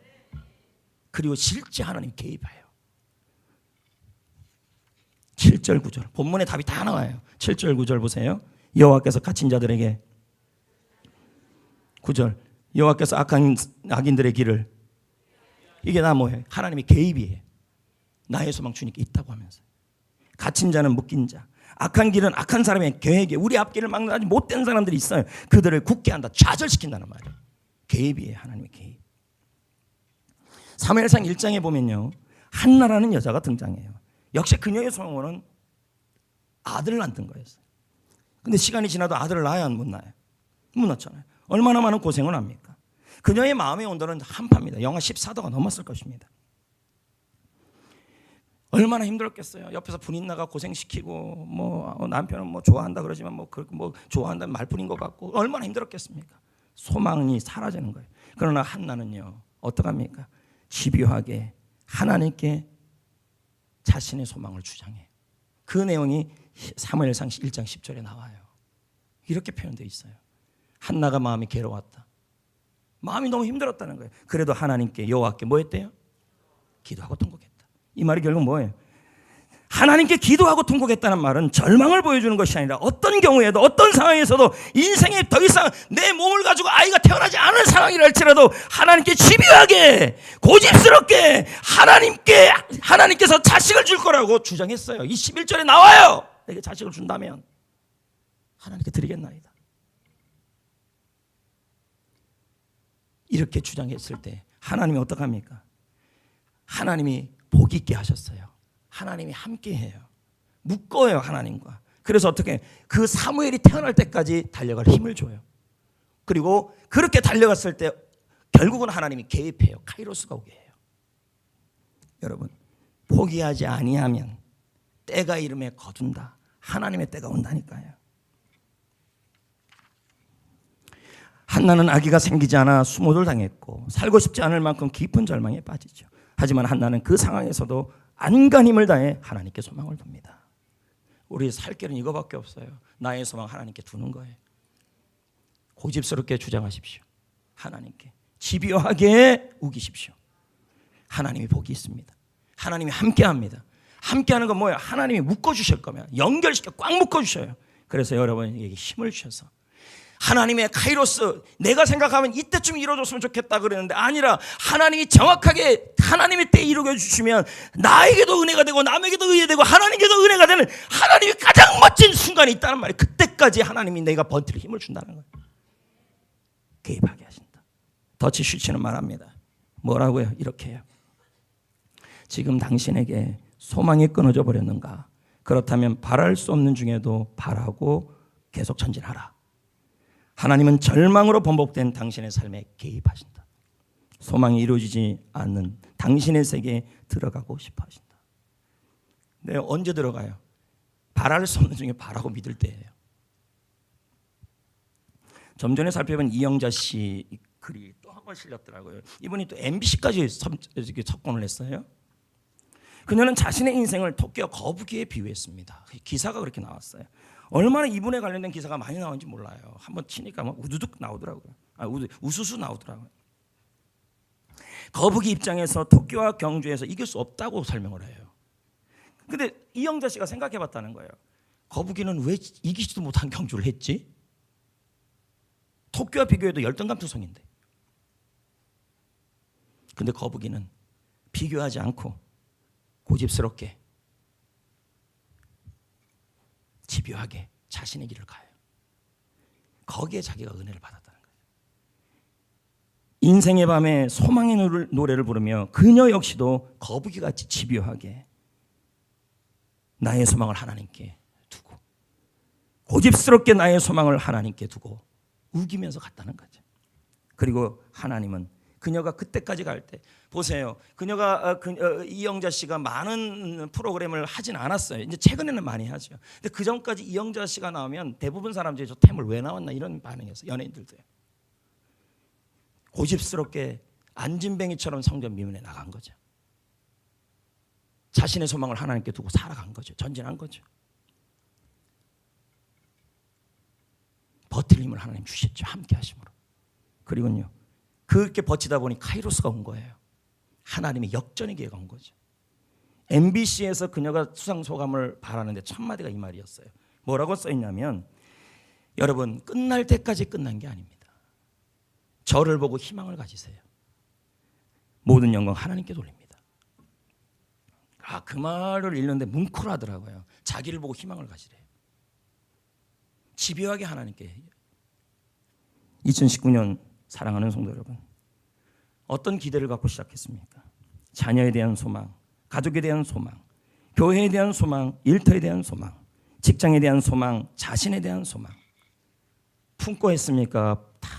[SPEAKER 1] 그리고 실제 하나님 개입해요. 7절 9절 본문에 답이 다 나와요. 7절 9절 보세요. 여호와께서 갇힌 자들에게 9절 여호와께서 악인들의 길을 이게 다 뭐예요? 하나님의 개입이에요. 나의 소망 주님께 있다고 하면서 갇힌 자는 묶인 자 악한 길은 악한 사람의 계획에 우리 앞길을 막는 아주 못된 사람들이 있어요. 그들을 굳게 한다. 좌절시킨다는 말이에요. 개입이에요. 하나님의 개입. 사무엘상 1장에 보면요. 한나라는 여자가 등장해요. 역시 그녀의 소원은 아들을 낳는 거였어요. 근데 시간이 지나도 아들을 낳아야 못 낳아요. 못 낳잖아요. 얼마나 많은 고생을 합니까? 그녀의 마음의 온도는 한파입니다. 영하 14도가 넘었을 것입니다. 얼마나 힘들었겠어요. 옆에서 분인 나가 고생시키고 뭐 남편은 뭐 좋아한다 그러지만 뭐 좋아한다는 말뿐인 것 같고 얼마나 힘들었겠습니까? 소망이 사라지는 거예요. 그러나 한나는요. 어떡합니까? 집요하게 하나님께 자신의 소망을 주장해요. 그 내용이 사무엘상 1장 10절에 나와요. 이렇게 표현되어 있어요. 한나가 마음이 괴로웠다. 마음이 너무 힘들었다는 거예요. 그래도 하나님께 여호와께 뭐 했대요? 기도하고 통곡했다. 이 말이 결국 뭐예요? 하나님께 기도하고 통곡했다는 말은 절망을 보여주는 것이 아니라 어떤 경우에도 어떤 상황에서도 인생에 더 이상 내 몸을 가지고 아이가 태어나지 않은 상황이라 할지라도 하나님께 집요하게 고집스럽게 하나님께서 자식을 줄 거라고 주장했어요. 이 11절에 나와요. 내게 자식을 준다면 하나님께 드리겠나이다. 이렇게 주장했을 때 하나님이 어떡합니까? 하나님이 복 있게 하셨어요. 하나님이 함께해요. 묶어요 하나님과. 그래서 어떻게 그 사무엘이 태어날 때까지 달려갈 힘을 줘요. 그리고 그렇게 달려갔을 때 결국은 하나님이 개입해요. 카이로스가 오게 해요. 여러분 포기하지 아니하면 때가 이름에 거둔다. 하나님의 때가 온다니까요. 한나는 아기가 생기지 않아 수모를 당했고 살고 싶지 않을 만큼 깊은 절망에 빠지죠. 하지만 한나는 그 상황에서도 안간힘을 다해 하나님께 소망을 둡니다. 우리 살 길은 이거밖에 없어요. 나의 소망 하나님께 두는 거예요. 고집스럽게 주장하십시오. 하나님께 집요하게 우기십시오. 하나님이 복이 있습니다. 하나님이 함께합니다. 함께하는 건 뭐예요? 하나님이 묶어주실 거면 연결시켜 꽉 묶어주셔요. 그래서 여러분에게 힘을 주셔서 하나님의 카이로스, 내가 생각하면 이때쯤 이루어졌으면 좋겠다 그러는데 아니라 하나님이 정확하게 하나님의 때에 이루어 주시면 나에게도 은혜가 되고 남에게도 은혜가 되고 하나님께도 은혜가 되는 하나님이 가장 멋진 순간이 있다는 말이에요. 그때까지 하나님이 내가 버틸 힘을 준다는 거예요. 개입하게 하신다. 더치 슈치는 말합니다. 뭐라고요? 이렇게 해요. 지금 당신에게 소망이 끊어져 버렸는가? 그렇다면 바랄 수 없는 중에도 바라고 계속 전진하라. 하나님은 절망으로 번복된 당신의 삶에 개입하신다. 소망이 이루어지지 않는 당신의 세계에 들어가고 싶어 하신다. 네, 언제 들어가요? 바랄 수 없는 중에 바라고 믿을 때예요. 좀 전에 살펴본 이영자 씨 글이 또 한 번 실렸더라고요. 이분이 또 MBC까지 석권을 했어요. 그녀는 자신의 인생을 토끼와 거북이에 비유했습니다. 기사가 그렇게 나왔어요. 얼마나 이분에 관련된 기사가 많이 나오는지 몰라요. 한번 치니까 막 우두둑 나오더라고요. 우수수 나오더라고요. 거북이 입장에서 토끼와 경주에서 이길 수 없다고 설명을 해요. 근데 이영자 씨가 생각해 봤다는 거예요. 거북이는 왜 이기지도 못한 경주를 했지? 토끼와 비교해도 열등감투성인데. 근데 거북이는 비교하지 않고 고집스럽게 집요하게 자신의 길을 가요. 거기에 자기가 은혜를 받았다는 거예요. 인생의 밤에 소망의 노래를 부르며 그녀 역시도 거북이같이 집요하게 나의 소망을 하나님께 두고 고집스럽게 나의 소망을 하나님께 두고 우기면서 갔다는 거죠. 그리고 하나님은 그녀가 그때까지 갈 때 보세요. 그녀가 이영자 씨가 많은 프로그램을 하진 않았어요. 이제 최근에는 많이 하죠. 근데 그 전까지 이영자 씨가 나오면 대부분 사람들이 저 템을 왜 나왔나 이런 반응이었어요. 연예인들도요. 고집스럽게 안진뱅이처럼 성전 미문에 나간 거죠. 자신의 소망을 하나님께 두고 살아간 거죠. 전진한 거죠. 버틸 힘을 하나님 주셨죠. 함께 하심으로. 그리고요. 그렇게 버티다 보니 카이로스가 온 거예요. 하나님의 역전의 기회가 온 거죠. MBC에서 그녀가 수상소감을 바라는데 첫 마디가 이 말이었어요. 뭐라고 써있냐면 여러분 끝날 때까지 끝난 게 아닙니다. 저를 보고 희망을 가지세요. 모든 영광 하나님께 돌립니다. 그 말을 읽는데 뭉클하더라고요. 자기를 보고 희망을 가지래요. 집요하게 하나님께. 2019년 사랑하는 성도 여러분, 어떤 기대를 갖고 시작했습니까? 자녀에 대한 소망, 가족에 대한 소망, 교회에 대한 소망, 일터에 대한 소망, 직장에 대한 소망, 자신에 대한 소망 품고 했습니까? 다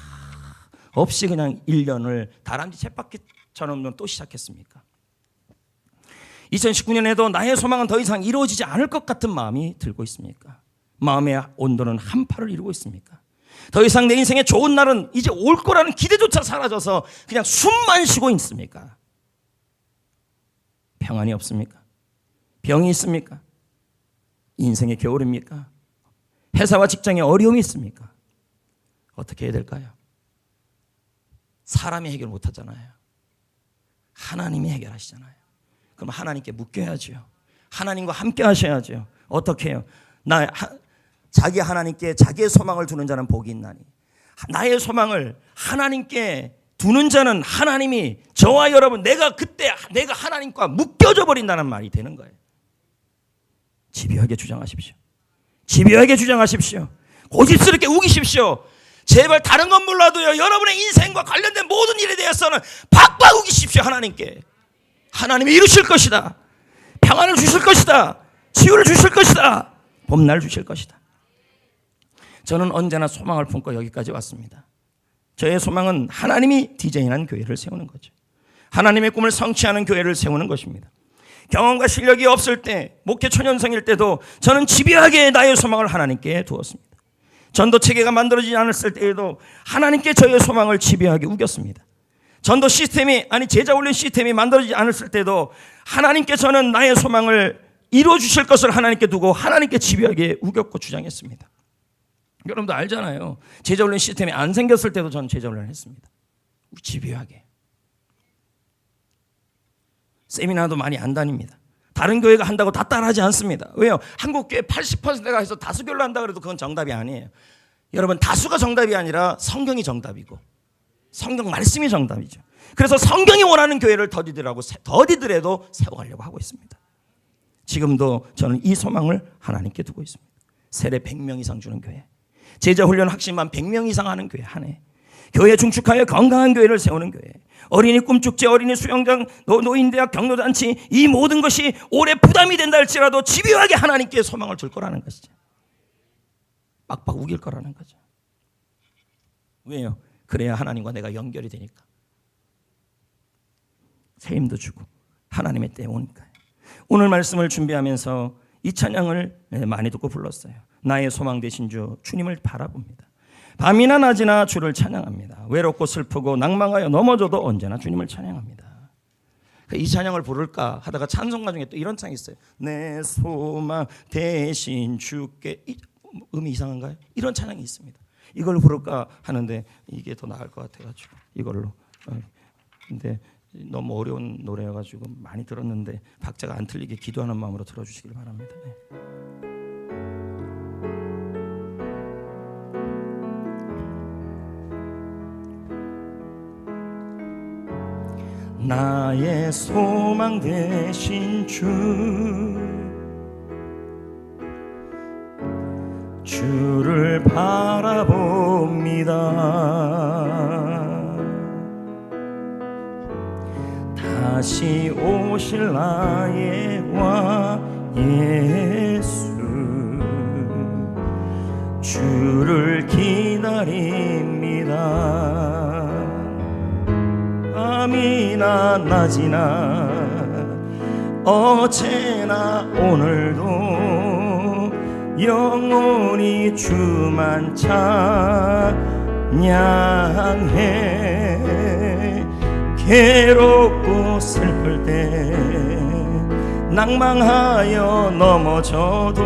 [SPEAKER 1] 없이 그냥 1년을 다람쥐 쳇바퀴처럼 또 시작했습니까? 2019년에도 나의 소망은 더 이상 이루어지지 않을 것 같은 마음이 들고 있습니까? 마음의 온도는 한파를 이루고 있습니까? 더 이상 내 인생의 좋은 날은 이제 올 거라는 기대조차 사라져서 그냥 숨만 쉬고 있습니까? 평안이 없습니까? 병이 있습니까? 인생의 겨울입니까? 회사와 직장에 어려움이 있습니까? 어떻게 해야 될까요? 사람이 해결 못하잖아요. 하나님이 해결하시잖아요. 그럼 하나님께 묶여야죠. 하나님과 함께 하셔야죠. 어떻게 해요? 자기 하나님께 자기의 소망을 두는 자는 복이 있나니 나의 소망을 하나님께 두는 자는 하나님이 저와 여러분 내가 하나님과 묶여져 버린다는 말이 되는 거예요. 집요하게 주장하십시오. 집요하게 주장하십시오. 고집스럽게 우기십시오. 제발 다른 건 몰라도요, 여러분의 인생과 관련된 모든 일에 대해서는 박박 우기십시오. 하나님께. 하나님이 이루실 것이다. 평안을 주실 것이다. 치유를 주실 것이다. 봄날 주실 것이다. 저는 언제나 소망을 품고 여기까지 왔습니다. 저의 소망은 하나님이 디자인한 교회를 세우는 거죠. 하나님의 꿈을 성취하는 교회를 세우는 것입니다. 경험과 실력이 없을 때, 목회 초년생일 때도 저는 집요하게 나의 소망을 하나님께 두었습니다. 전도 체계가 만들어지지 않았을 때에도 하나님께 저의 소망을 집요하게 우겼습니다. 전도 시스템이, 제자 훈련 시스템이 만들어지지 않았을 때도 하나님께 저는 나의 소망을 이루어 주실 것을 하나님께 두고 하나님께 집요하게 우겼고 주장했습니다. 여러분도 알잖아요. 제자훈련 시스템이 안 생겼을 때도 저는 제자훈련을 했습니다. 집요하게. 세미나도 많이 안 다닙니다. 다른 교회가 한다고 다 따라하지 않습니다. 왜요? 한국 교회 80%가 해서 다수결로 한다 그래도 그건 정답이 아니에요. 여러분, 다수가 정답이 아니라 성경이 정답이고 성경 말씀이 정답이죠. 그래서 성경이 원하는 교회를 더디더라도 세워가려고 하고 있습니다. 지금도 저는 이 소망을 하나님께 두고 있습니다. 세례 100명 이상 주는 교회, 제자훈련 학심만 100명 이상 하는 교회 한 해, 교회 중축하여 건강한 교회를 세우는 교회, 어린이 꿈축제, 어린이 수영장, 노인대학, 경로잔치, 이 모든 것이 올해 부담이 된다 할지라도 집요하게 하나님께 소망을 줄 거라는 것이죠. 빡빡 우길 거라는 거죠. 왜요? 그래야 하나님과 내가 연결이 되니까. 새 힘도 주고 하나님의 때에 오니까요. 오늘 말씀을 준비하면서 이 찬양을 많이 듣고 불렀어요. 나의 소망 되신 주, 주님을 바라봅니다. 밤이나 낮이나 주를 찬양합니다. 외롭고 슬프고 낭망하여 넘어져도 언제나 주님을 찬양합니다. 이 찬양을 부를까 하다가 찬송가 중에 또 이런 찬이 있어요. 내 소망 되신 주께. 음이 이상한가요? 이런 찬양이 있습니다. 이걸 부를까 하는데 이게 더 나을 것 같아가지고 이걸로. 근데 너무 어려운 노래여가지고 많이 들었는데 박자가 안 틀리게 기도하는 마음으로 들어주시길 바랍니다. 나의 소망 되신 주를 바라봅니다. 다시 오실 나의 왕 예수, 주를 기다립니다. 밤이나 낮이나 어제나 오늘도 영원히 주만 찬양해. 괴롭고 슬플 때 낭망하여 넘어져도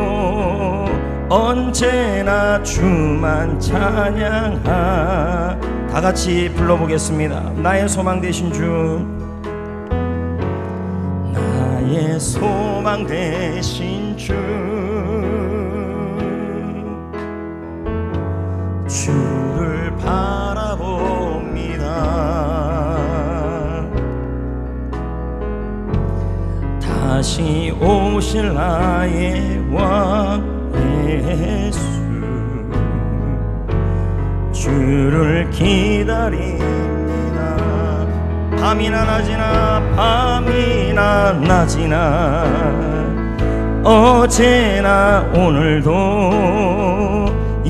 [SPEAKER 1] 언제나 주만 찬양하. 다 같이 불러보겠습니다. 나의 소망 되신 주, 나의 소망 되신 주, 주를 바라봅니다. 다시 오실 나의 왕 예수, 주를 기다립니다. 밤이나 낮이나 어제나 오늘도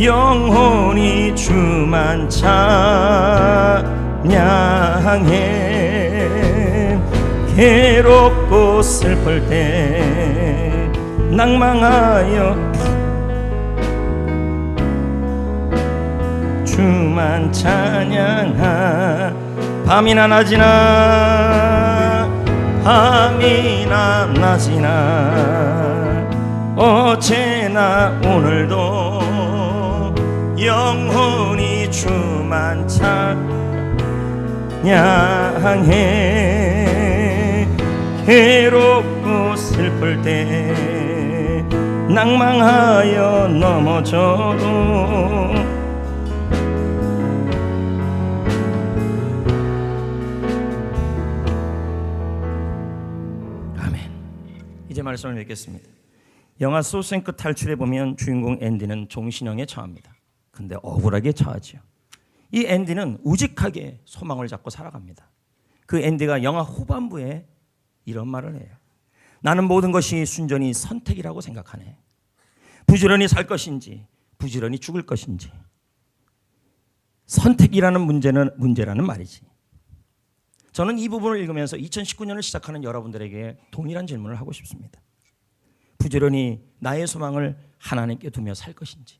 [SPEAKER 1] 영원히 주만 찬양해. 괴롭고 슬플 때 낭망하여 주만 찬양하. 밤이나 낮이나 어제나 오늘도 영원히 주만 찬양해. 괴롭고 슬플 때 낭망하여 넘어져도 이제 말씀을 맺겠습니다. 영화 쇼생크 탈출에 보면 주인공 앤디는 종신형에 처합니다. 근데 억울하게 처하지요. 이 앤디는 우직하게 소망을 잡고 살아갑니다. 그 앤디가 영화 후반부에 이런 말을 해요. 나는 모든 것이 순전히 선택이라고 생각하네. 부지런히 살 것인지 부지런히 죽을 것인지. 선택이라는 문제라는 말이지. 저는 이 부분을 읽으면서 2019년을 시작하는 여러분들에게 동일한 질문을 하고 싶습니다. 부지런히 나의 소망을 하나님께 두며 살 것인지,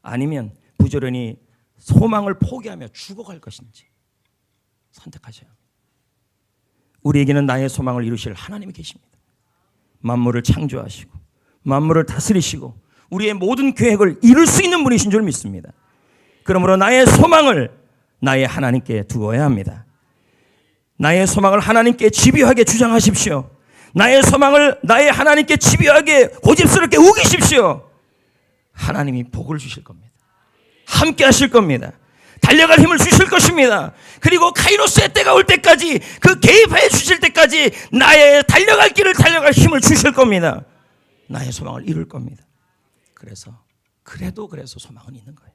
[SPEAKER 1] 아니면 부지런히 소망을 포기하며 죽어갈 것인지 선택하셔야 합니다. 우리에게는 나의 소망을 이루실 하나님이 계십니다. 만물을 창조하시고 만물을 다스리시고 우리의 모든 계획을 이룰 수 있는 분이신 줄 믿습니다. 그러므로 나의 소망을 나의 하나님께 두어야 합니다. 나의 소망을 하나님께 집요하게 주장하십시오. 나의 소망을 나의 하나님께 집요하게 고집스럽게 우기십시오. 하나님이 복을 주실 겁니다. 함께 하실 겁니다. 달려갈 힘을 주실 것입니다. 그리고 카이로스의 때가 올 때까지, 그 개입해 주실 때까지 나의 달려갈 길을 달려갈 힘을 주실 겁니다. 나의 소망을 이룰 겁니다. 그래서 소망은 있는 거예요.